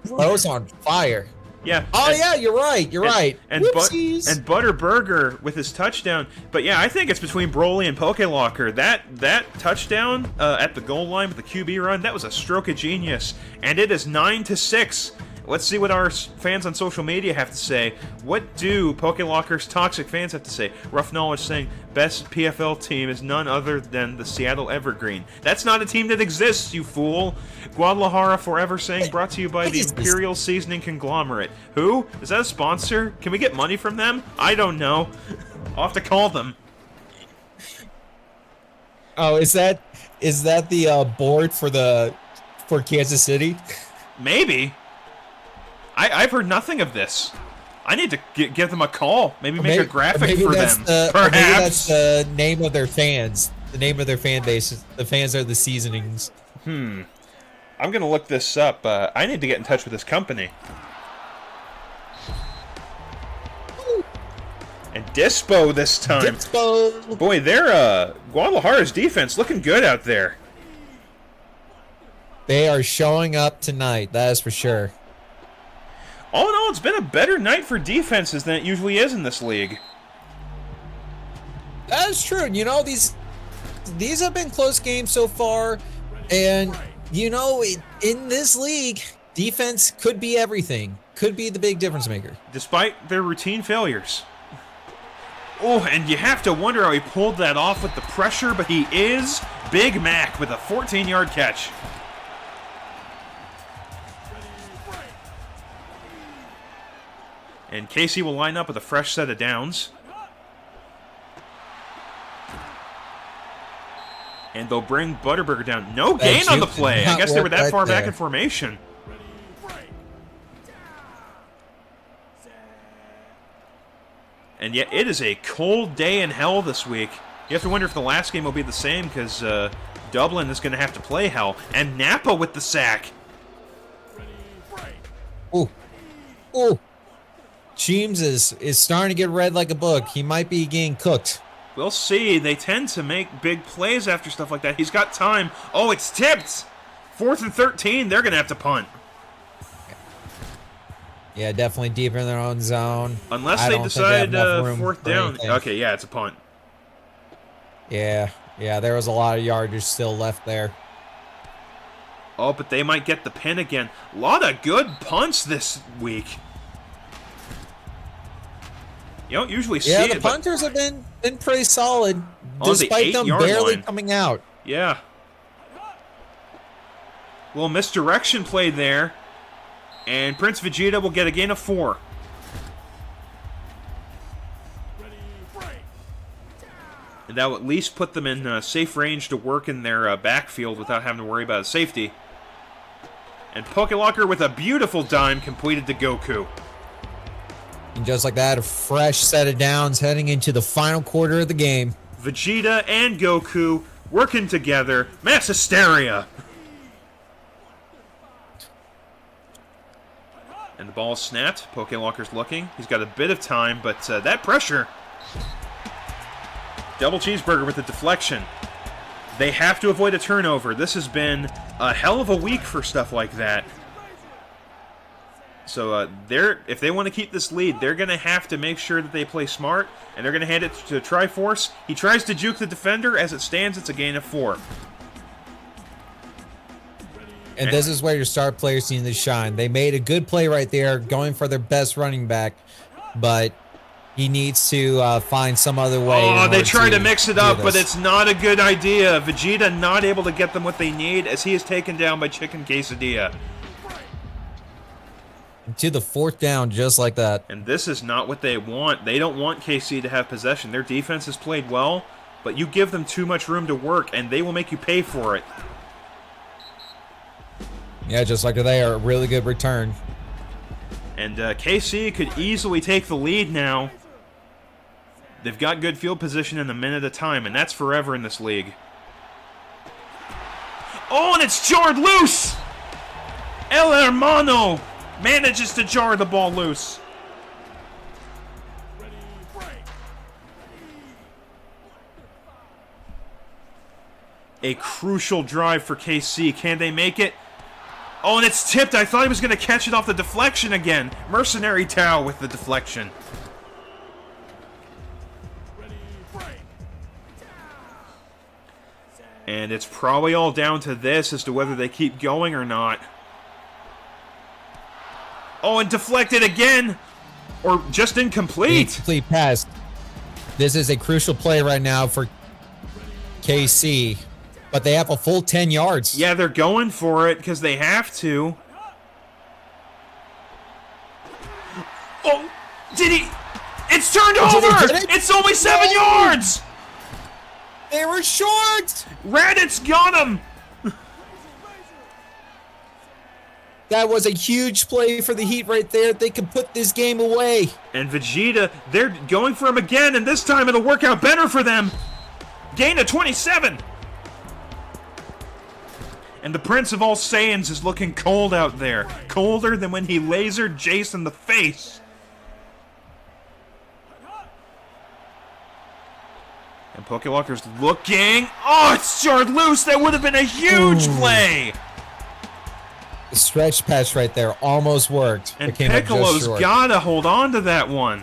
Bro's on fire. Yeah. Oh, yeah, you're right. You're right. And Whoopsies. and Butterburger with his touchdown. But yeah, I think it's between Broly and Pokelocker. That touchdown at the goal line with the QB run, that was a stroke of genius. And it is 9-6. Let's see what our fans on social media have to say. What do Pokelocker's toxic fans have to say? Rough Knowledge saying, best PFL team is none other than the Seattle Evergreen. That's not a team that exists, you fool. Guadalajara Forever saying, brought to you by the Imperial Seasoning Conglomerate. Who? Is that a sponsor? Can we get money from them? I don't know. I'll have to call them. Oh, is that the board for Kansas City? Maybe. I've heard nothing of this. I need to give them a call. Maybe make a graphic for them. Perhaps. Maybe that's the name of their fans. The name of their fan base. The fans are the Seasonings. I'm going to look this up. I need to get in touch with this company. And Dispo this time. Dispo. Boy, they're Guadalajara's defense looking good out there. They are showing up tonight. That is for sure. All in all, it's been a better night for defenses than it usually is in this league. That is true. You know, these have been close games so far. And, you know, in this league, defense could be everything. Could be the big difference maker. Despite their routine failures. Oh, and you have to wonder how he pulled that off with the pressure, but he is Big Mac with a 14-yard catch. And Casey will line up with a fresh set of downs. And they'll bring Butterburger down. No gain on the play. I guess they were that far back in formation. And yet it is a cold day in hell this week. You have to wonder if the last game will be the same because Dublin is going to have to play hell. And Napa with the sack. Ooh. Ooh. Cheems is starting to get red like a book. He might be getting cooked. We'll see. They tend to make big plays after stuff like that. He's got time. Oh, it's tipped. 4th and 13. They're going to have to punt. Yeah, definitely deep in their own zone. Unless they decide 4th down. Okay, yeah, it's a punt. Yeah, there was a lot of yardage still left there. Oh, but they might get the pin again. A lot of good punts this week. You don't usually see it. Yeah, the punters have been pretty solid, despite them barely coming out. Yeah. Little misdirection play there. And Prince Vegeta will get a gain of 4. And that will at least put them in safe range to work in their backfield without having to worry about a safety. And Pokelocker with a beautiful dime completed to Goku. And just like that, a fresh set of downs heading into the final quarter of the game. Vegeta and Goku working together. Mass hysteria. And the ball is snapped. Pokelocker's looking. He's got a bit of time, but that pressure. Double cheeseburger with a deflection. They have to avoid a turnover. This has been a hell of a week for stuff like that. So if they want to keep this lead, they're going to have to make sure that they play smart, and they're going to hand it to Triforce. He tries to juke the defender. As it stands, it's a gain of 4. And this is where your star players need to shine. They made a good play right there, going for their best running back, but he needs to find some other way. Oh, they try to mix it up, but it's not a good idea. Vegeta not able to get them what they need as he is taken down by Chicken Quesadilla. To the 4th down, just like that. And this is not what they want. They don't want KC to have possession. Their defense has played well, but you give them too much room to work, and they will make you pay for it. Yeah, just like they are. A really good return. And KC could easily take the lead now. They've got good field position in a minute at a time, and that's forever in this league. Oh, and it's jarred loose! El Hermano manages to jar the ball loose. A crucial drive for KC. Can they make it? Oh, and it's tipped. I thought he was going to catch it off the deflection again. Mercenary Tao with the deflection. And it's probably all down to this as to whether they keep going or not. Oh, and deflected again! Or just incomplete! Incomplete pass. This is a crucial play right now for KC. But they have a full 10 yards. Yeah, they're going for it because they have to. Oh, did he? It's turned over! It's only 7 yards! They were short! Raditz got him! That was a huge play for the Heat right there. They can put this game away. And Vegeta, they're going for him again, and this time it'll work out better for them. Gain of 27. And the Prince of All Saiyans is looking cold out there. Colder than when he lasered Jace in the face. And Pokewalker's looking. Oh, it's short loose. That would have been a huge play. The stretch pass right there almost worked. And Piccolo's gotta hold on to that one.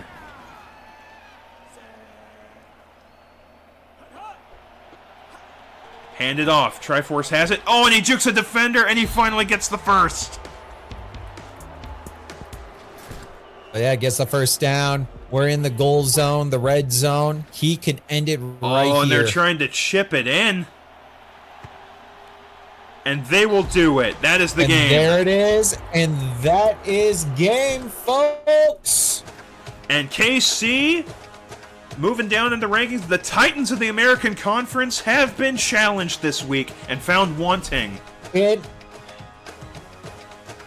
Hand it off. Triforce has it. Oh, and he jukes a defender, and he finally gets the first. Yeah, gets the first down. We're in the goal zone, the red zone. He can end it right here. Oh, and they're trying to chip it in. And they will do it. That is the game. There it is. And that is game, folks. And KC, moving down in the rankings, the Titans of the American Conference have been challenged this week and found wanting.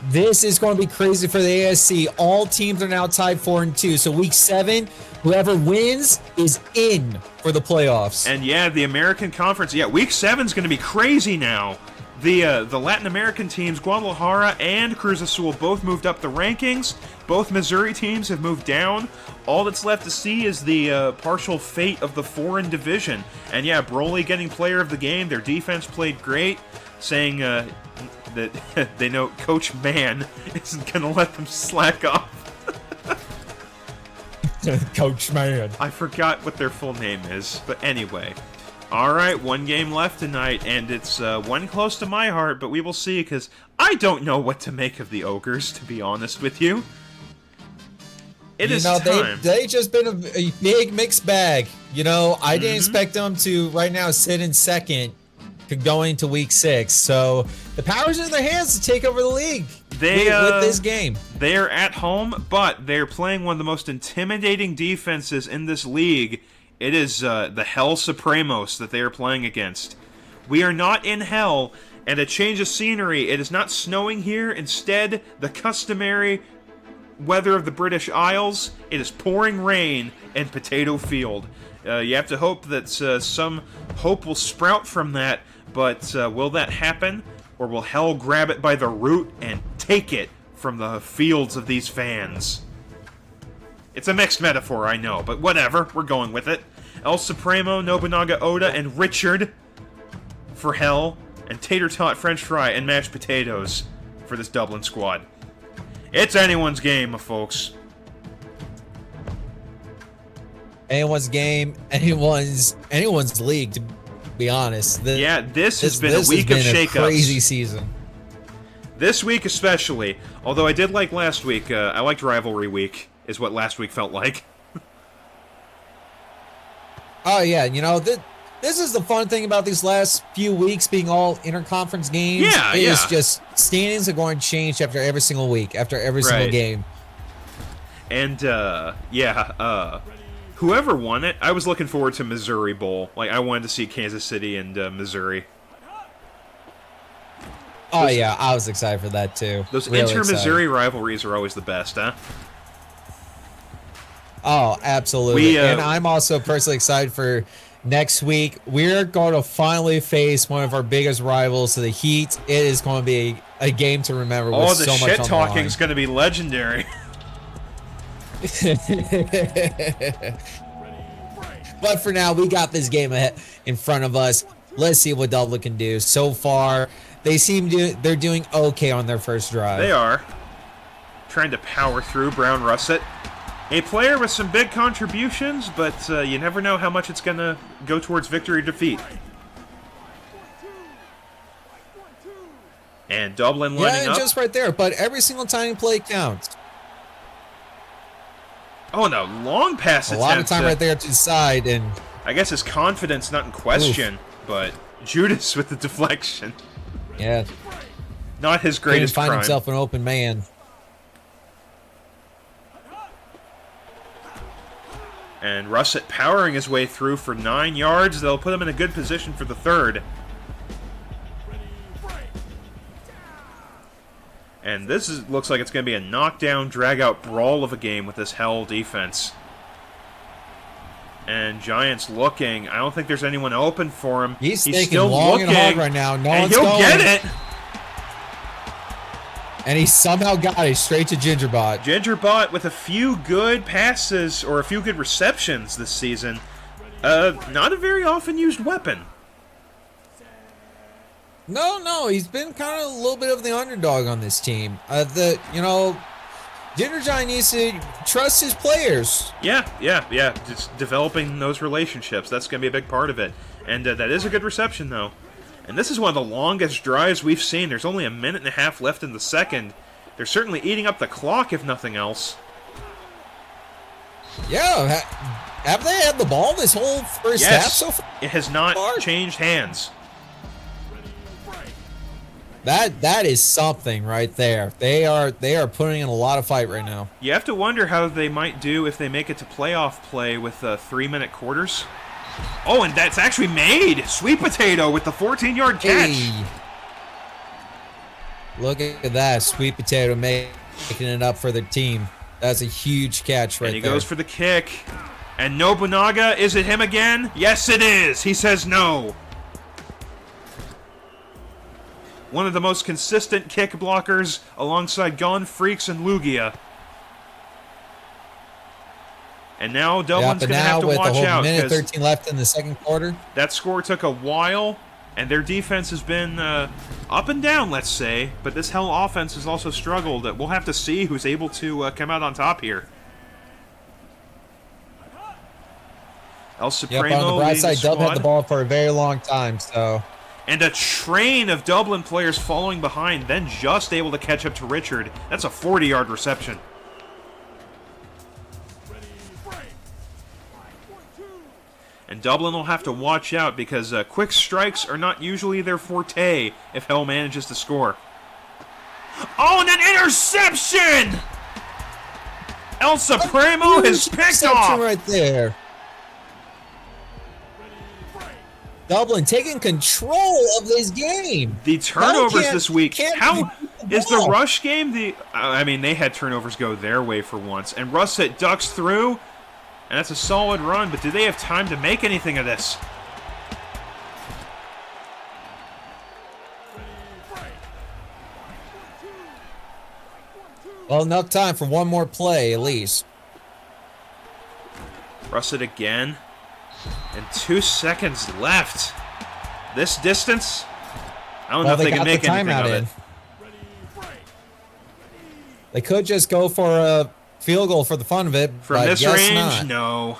This is going to be crazy for the ASC. All teams are now tied 4-2. So week 7, whoever wins is in for the playoffs. And yeah, the American Conference, week 7 is going to be crazy now. The Latin American teams, Guadalajara and Cruz Azul, both moved up the rankings. Both Missouri teams have moved down. All that's left to see is the partial fate of the foreign division. And yeah, Broly getting player of the game. Their defense played great, saying that they know Coach Mann isn't going to let them slack off. Coach Mann. I forgot what their full name is, but anyway. Alright, one game left tonight, and it's one close to my heart, but we will see, because I don't know what to make of the Ogres, to be honest with you. It is time. They just been a big mixed bag. You know, I didn't expect them to, right now, sit in second going to week 6, so the power's in their hands to take over the league with this game. They're at home, but they're playing one of the most intimidating defenses in this league. It is the Hell Supremos that they are playing against. We are not in Hell, and a change of scenery. It is not snowing here. Instead, the customary weather of the British Isles. It is pouring rain in Potato Field. You have to hope that some hope will sprout from that, but will that happen? Or will Hell grab it by the root and take it from the fields of these fans? It's a mixed metaphor, I know, but whatever, we're going with it. El Supremo, Nobunaga Oda, and Richard for Hell, and Tater Tot, French Fry, and Mashed Potatoes for this Dublin squad. It's anyone's game, folks. Anyone's game, anyone's league, to be honest. This has been a week of shakeups. A crazy season. This week especially, although I did like last week, I liked Rivalry Week. Is what last week felt like. Oh, yeah. You know, this is the fun thing about these last few weeks being all interconference games. Yeah, It's just standings are going to change after every single week, after every single game. And, whoever won it, I was looking forward to Missouri Bowl. Like, I wanted to see Kansas City and Missouri. Oh, yeah. I was excited for that, too. Those inter-Missouri rivalries are always the best, huh? Oh, absolutely. And I'm also personally excited for next week. We're going to finally face one of our biggest rivals, the Heat. It is going to be a game to remember with so much on the line. Oh, the shit-talking is going to be legendary. But for now, we got this game in front of us. Let's see what Dublin can do. So far, they're doing okay on their first drive. They are. Trying to power through Brown Russet. A player with some big contributions, but you never know how much it's going to go towards victory or defeat. And Dublin lining up. Just right there, but every single tiny play counts. Oh, no, long pass attempt. A lot of time right there to the side, and I guess his confidence not in question, but Judas with the deflection. Yeah. Not his greatest find crime. himself an open man. And Russet powering his way through for 9 yards. They'll put him in a good position for the third. And this looks like it's going to be a knockdown, drag-out brawl of a game with this Hell defense. And Giants looking. I don't think there's anyone open for him. He's taking still long looking, and hard right now. No and one's he'll going. get it. And he somehow got it straight to Gingerbot. Gingerbot with a few good passes or a few good receptions this season. Not a very often used weapon. No, he's been kind of a little bit of the underdog on this team. Ginger Giant needs to trust his players. Yeah. Just developing those relationships. That's going to be a big part of it. And that is a good reception, though. And this is one of the longest drives we've seen. There's only a minute and a half left in the second. They're certainly eating up the clock, if nothing else. Yeah, have they had the ball this whole first half so far? It has not changed hands. That is something right there. They are putting in a lot of fight right now. You have to wonder how they might do if they make it to playoff play with 3-minute quarters. Oh, and that's actually made! Sweet Potato with the 14-yard catch. Hey. Look at that. Sweet Potato making it up for the team. That's a huge catch right there. And he goes for the kick. And Nobunaga, is it him again? Yes, it is! He says no. One of the most consistent kick blockers alongside Gone Freaks and Lugia. And now Dublin's going to have to watch out. With a whole minute 13 left in the second quarter. That score took a while, and their defense has been up and down, let's say. But this Hell offense has also struggled. We'll have to see who's able to come out on top here. El Supremo on the bright side, Dub squad. had the ball for a very long time, so... And a train of Dublin players following behind, then just able to catch up to Richard. That's a 40-yard reception. And Dublin will have to watch out because quick strikes are not usually their forte if Hell manages to score. Oh, and an interception! El Supremo has picked off! Right there. Dublin taking control of this game. The turnovers this week. How is the rush game? I mean, they had turnovers go their way for once. And Russet ducks through, and that's a solid run. But do they have time to make anything of this? Well, enough time for one more play, at least. Russet again. And 2 seconds left. This distance, I don't know if they can make anything of it. They could just go for a field goal for the fun of it. From this range, no.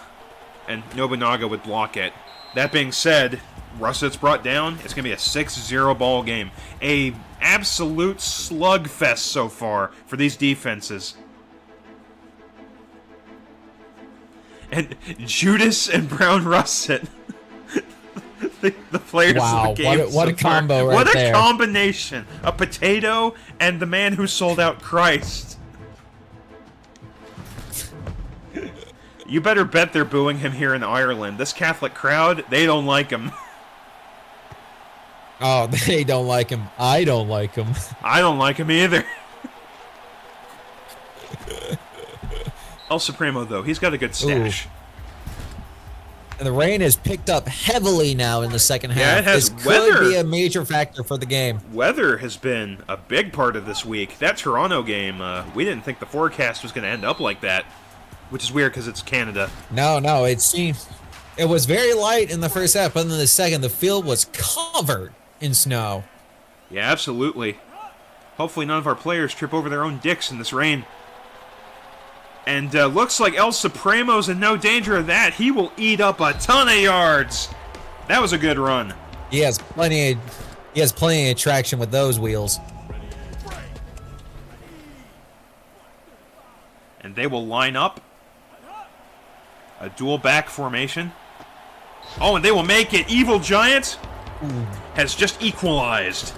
And Nobunaga would block it. That being said, Russet's brought down. It's going to be a 6-0 ball game. A absolute slugfest so far for these defenses. And Judas and Brown Russet, the players of the game. What a combo right there. What a combination. A potato and the man who sold out Christ. You better bet they're booing him here in Ireland. This Catholic crowd, they don't like him. Oh, they don't like him. I don't like him. I don't like him either. El Supremo, though, he's got a good stash. Ooh. And the rain has picked up heavily now in the second half. Yeah, it has. This Weather could be a major factor for the game. Weather has been a big part of this week. That Toronto game, we didn't think the forecast was going to end up like that, which is weird because it's Canada. No, it seems it was very light in the first half, but in the second, the field was covered in snow. Yeah, absolutely. Hopefully none of our players trip over their own dicks in this rain. And looks like El Supremo's in no danger of that. He will eat up a ton of yards. That was a good run. He has plenty of traction with those wheels. And they will line up. A dual back formation. Oh, and they will make it. Evil Giant has just equalized.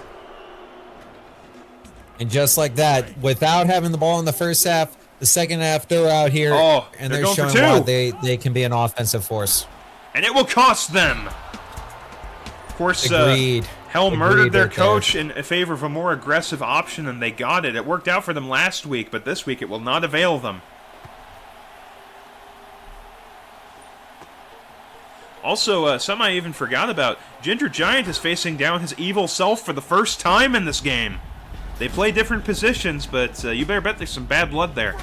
And just like that, without having the ball in the first half, the second half they're out here and they're showing why they can be an offensive force. And it will cost them. Of course, Hell murdered their coach in favor of a more aggressive option, and they got it. It worked out for them last week, but this week it will not avail them. Also, something I even forgot about, Ginger Giant is facing down his evil self for the first time in this game. They play different positions, but you better bet there's some bad blood there.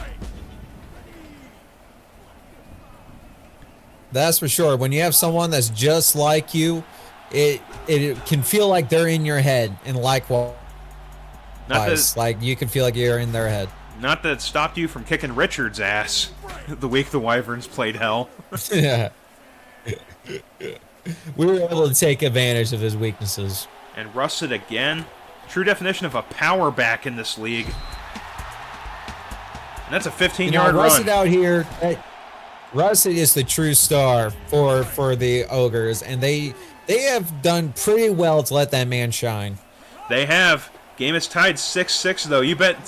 That's for sure. When you have someone that's just like you, it can feel like they're in your head, and likewise, like you can feel like you're in their head. Not that it stopped you from kicking Richard's ass the week the Wyverns played Hell. Yeah. We were able to take advantage of his weaknesses. And Russet again. True definition of a power back in this league. And that's a 15-yard run. Russet out here, Russet is the true star for the Ogres, and they have done pretty well to let that man shine. They have. Game is tied 6-6, though. You bet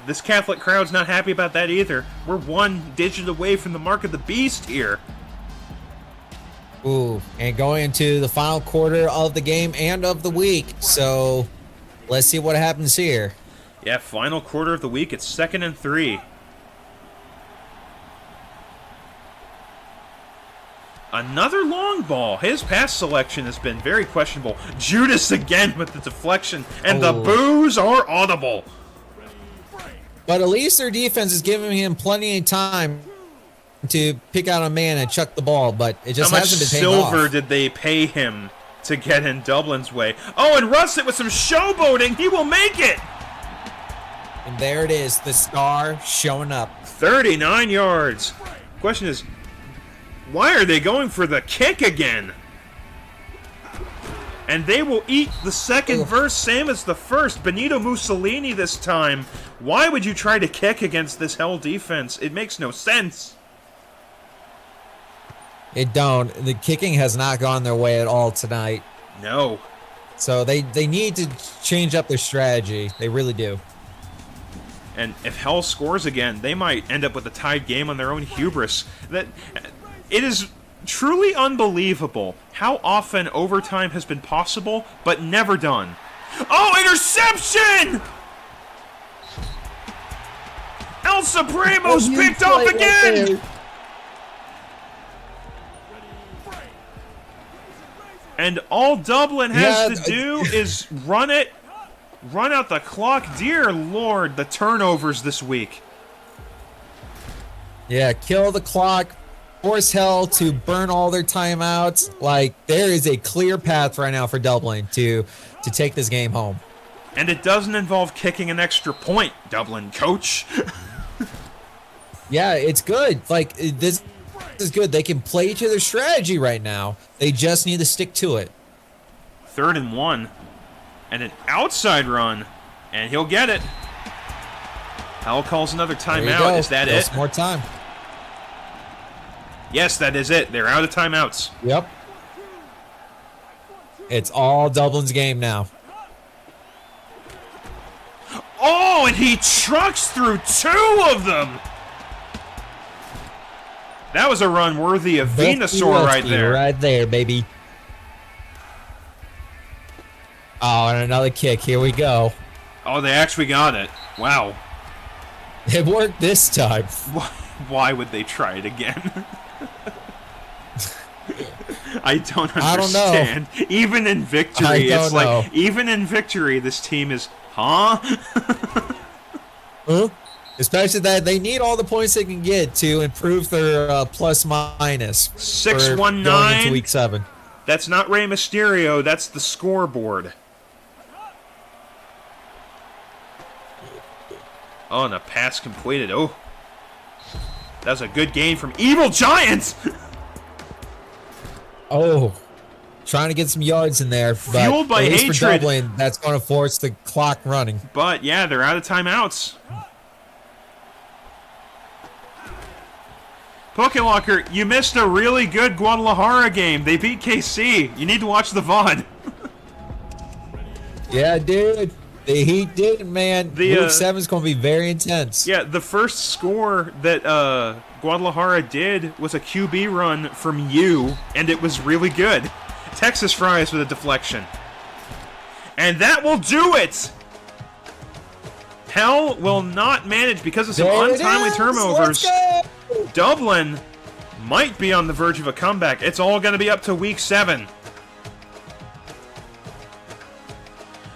this Catholic crowd's not happy about that either. We're one digit away from the mark of the beast here. Ooh, and going into the final quarter of the game and of the week. So let's see what happens here. Yeah, final quarter of the week. It's 2nd and 3. Another long ball. His pass selection has been very questionable. Judas again with the deflection, and the boos are audible. But at least their defense is giving him plenty of time to pick out a man and chuck the ball, but it just hasn't been paying off. How much silver did they pay him to get in Dublin's way? Oh, and Russet with some showboating. He will make it. And there it is, the star showing up. 39 yards. Question is, why are they going for the kick again? And they will eat the second verse, same as the first. Benito Mussolini this time. Why would you try to kick against this Hell defense? It makes no sense. It don't. The kicking has not gone their way at all tonight. No. So they need to change up their strategy. They really do. And if Hell scores again, they might end up with a tied game on their own hubris. It is truly unbelievable how often overtime has been possible, but never done. Oh, interception! El Supremo's picked off again! And all Dublin has to do is run out the clock. Dear Lord, the turnovers this week. Yeah, kill the clock. Force Hell to burn all their timeouts. Like, there is a clear path right now for Dublin to take this game home. And it doesn't involve kicking an extra point, Dublin coach. Yeah, it's good. Like, this is good. They can play to their strategy right now. They just need to stick to it. 3rd and 1. And an outside run. And he'll get it. Howell calls another timeout. Is that it? More time. Yes, that is it. They're out of timeouts. Yep. It's all Dublin's game now. Oh, and he trucks through 2 of them. That was a run worthy of Venusaur right there. Right there, baby. Oh, and another kick. Here we go. Oh, they actually got it. Wow. It worked this time. Why would they try it again? I don't understand. I don't know. Even in victory, it's like, even in victory, this team is, huh? Huh? Especially that they need all the points they can get to improve their plus minus. 619 going into week 7. That's not Rey Mysterio. That's the scoreboard. Oh, and a pass completed. Oh. That was a good gain from Evil Giants! Oh. Trying to get some yards in there. But Fueled by at least hatred. for Dublin, that's going to force the clock running. But, yeah, they're out of timeouts. Pokelocker, you missed a really good Guadalajara game. They beat KC. You need to watch the VOD. Yeah, dude. The Heat did, man. Week 7 is going to be very intense. Yeah, the first score that Guadalajara did was a QB run from you, and it was really good. Texas Fries with a deflection. And that will do it! Hell will not manage because of some untimely turnovers. Dublin might be on the verge of a comeback. It's all going to be up to week 7.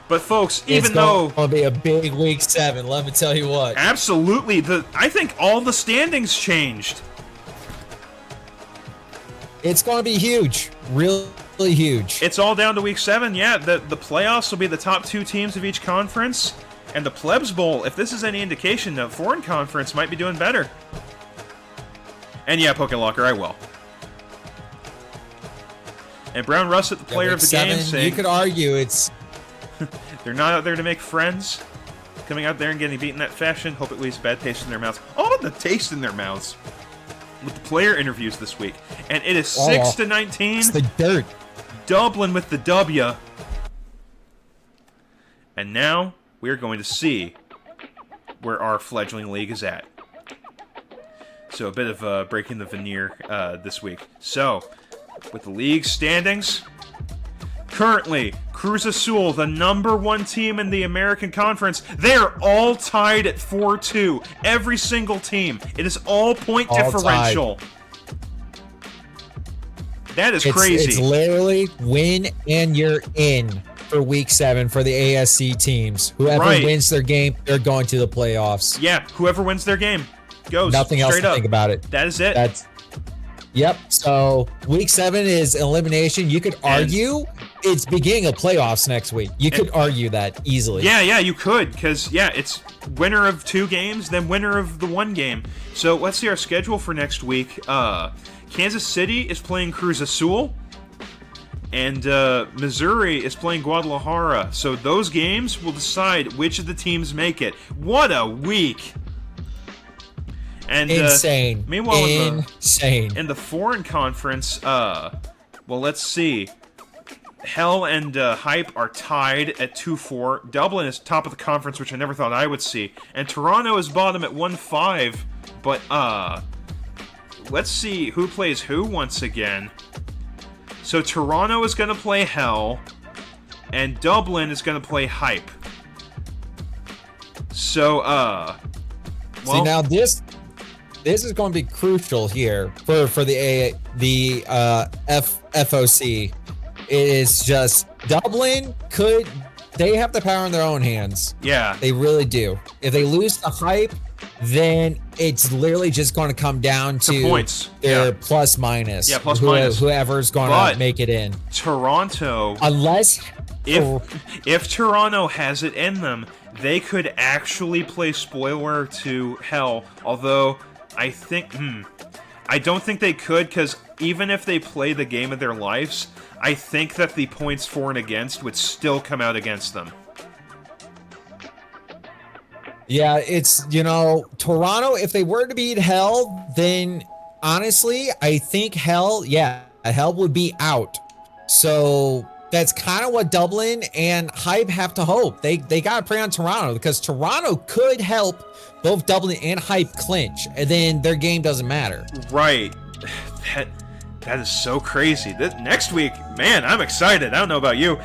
But folks, even though it's going to be a big week 7, let me tell you what. Absolutely, I think all the standings changed. It's going to be huge, really huge. It's all down to week 7. Yeah, the playoffs will be the top 2 teams of each conference, and the Plebs Bowl. If this is any indication, the foreign conference might be doing better. And yeah, Pokelocker, I will. And Brown Russet, the player of the game, saying you could argue it's. They're not out there to make friends. Coming out there and getting beaten in that fashion. Hope it leaves a bad taste in their mouths. Oh, the taste in their mouths. With the player interviews this week. And it is 6-19. It's the dirt. Dublin with the W. And now we're going to see where our fledgling league is at. So a bit of breaking the veneer this week. So, with the league standings, currently, Cruz Azul, the #1 team in the American Conference, they are all tied at 4-2. Every single team. It is all point differential. Tied. That is crazy. It's literally win and you're in for week 7 for the ASC teams. Whoever wins their game, they're going to the playoffs. Yeah, whoever wins their game goes. Nothing else to up. think about it. That is it. Yep. So week 7 is elimination. You could argue it's beginning of playoffs next week. You could argue that easily. Yeah, you could, because, yeah, it's winner of 2 games, then winner of the 1 game. So let's see our schedule for next week. Kansas City is playing Cruz Azul, and Missouri is playing Guadalajara. So those games will decide which of the teams make it. What a week! And, insane. Meanwhile, insane. In the foreign conference, well, let's see. Hell and Hype are tied at 2-4. Dublin is top of the conference, which I never thought I would see. And Toronto is bottom at 1-5. But, let's see who plays who once again. So Toronto is going to play Hell, and Dublin is going to play Hype. So, well, see, now this is going to be crucial here for the FOC. It is just Dublin they have the power in their own hands. Yeah. They really do. If they lose the Hype, then it's literally just going to come down to points. Their plus minus. Yeah, plus minus. Whoever's going to make it in. Toronto, unless if Toronto has it in them, they could actually play spoiler to Hell. Although I don't think they could, because even if they play the game of their lives, I think that the points for and against would still come out against them. Yeah, it's, Toronto, if they were to beat Hell, then honestly, I think Hell would be out. So that's kind of what Dublin and Hype have to hope. They got to pray on Toronto, because Toronto could help both Dublin and Hype clinch, and then their game doesn't matter. Right. That is so crazy. Next week, man, I'm excited. I don't know about you.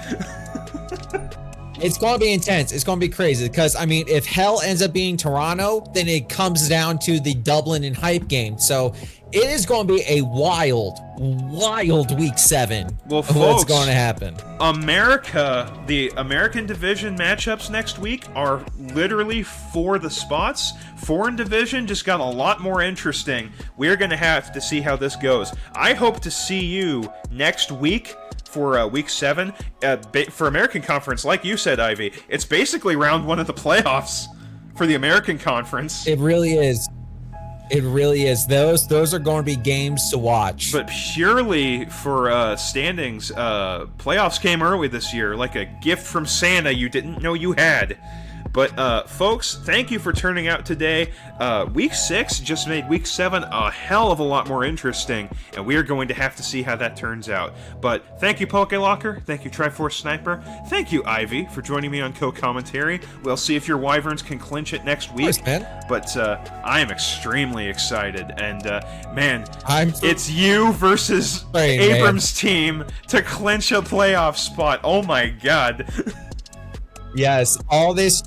It's going to be intense. It's going to be crazy, because, if Hell ends up being Toronto, then it comes down to the Dublin and Hype game. So it is going to be a wild week 7. Well, folks, what's going to happen? The American Division matchups next week are literally for the spots. Foreign Division just got a lot more interesting. We're going to have to see how this goes. I hope to see you next week for week 7. For American Conference, like you said, Ivy, it's basically round 1 of the playoffs for the American Conference. It really is. It really is. Those are going to be games to watch. But purely for standings, playoffs came early this year, like a gift from Santa you didn't know you had. But, folks, thank you for turning out today. Week 6 just made Week 7 a hell of a lot more interesting, and we are going to have to see how that turns out. But thank you, PokeLocker. Thank you, Triforce Sniper. Thank you, Ivy, for joining me on co-commentary. We'll see if your Wyverns can clinch it next week. Of course, man. But I am extremely excited, and, man, I'm it's you versus Abrams' team to clinch a playoff spot. Oh, my God. Yes, all this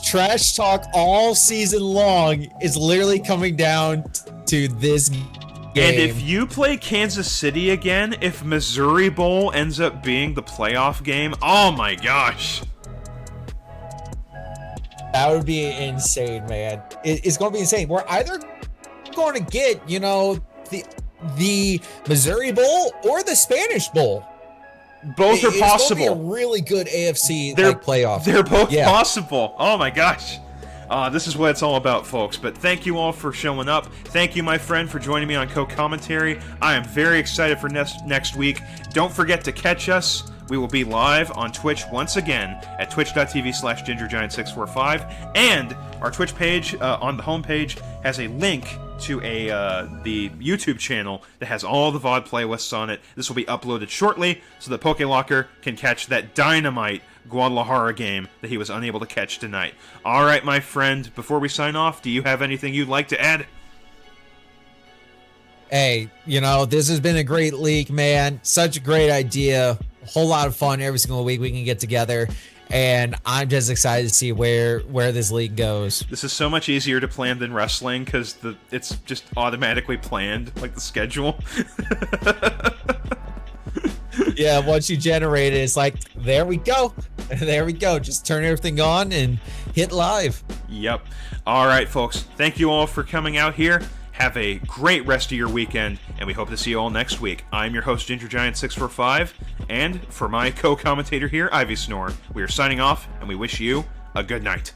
trash talk all season long is literally coming down to this game. And if you play Kansas City again, if Missouri Bowl ends up being the playoff game, oh my gosh. That would be insane, man. It's going to be insane. We're either going to get, the Missouri Bowl or the Spanish Bowl. Both are possible. It's going to be a really good AFC playoff. They're both possible. Oh my gosh. This is what it's all about, folks. But thank you all for showing up. Thank you, my friend, for joining me on co-commentary. I am very excited for next week. Don't forget to catch us. We will be live on Twitch once again at twitch.tv/GingerGiant645. And our Twitch page on the homepage has a link to the YouTube channel that has all the VOD playlists on it. This will be uploaded shortly so that PokeLocker can catch that dynamite Guadalajara game that he was unable to catch tonight. All right, my friend, before we sign off, do you have anything you'd like to add? Hey, this has been a great league, man. Such a great idea. A whole lot of fun every single week we can get together. And I'm just excited to see where this league goes. This is so much easier to plan than wrestling because it's just automatically planned, like the schedule. Yeah, once you generate it, it's like, there we go. There we go. Just turn everything on and hit live. Yep. All right, folks. Thank you all for coming out here. Have a great rest of your weekend, and we hope to see you all next week. I'm your host, GingerGiant645, and for my co-commentator here, Ivy Snore, we are signing off, and we wish you a good night.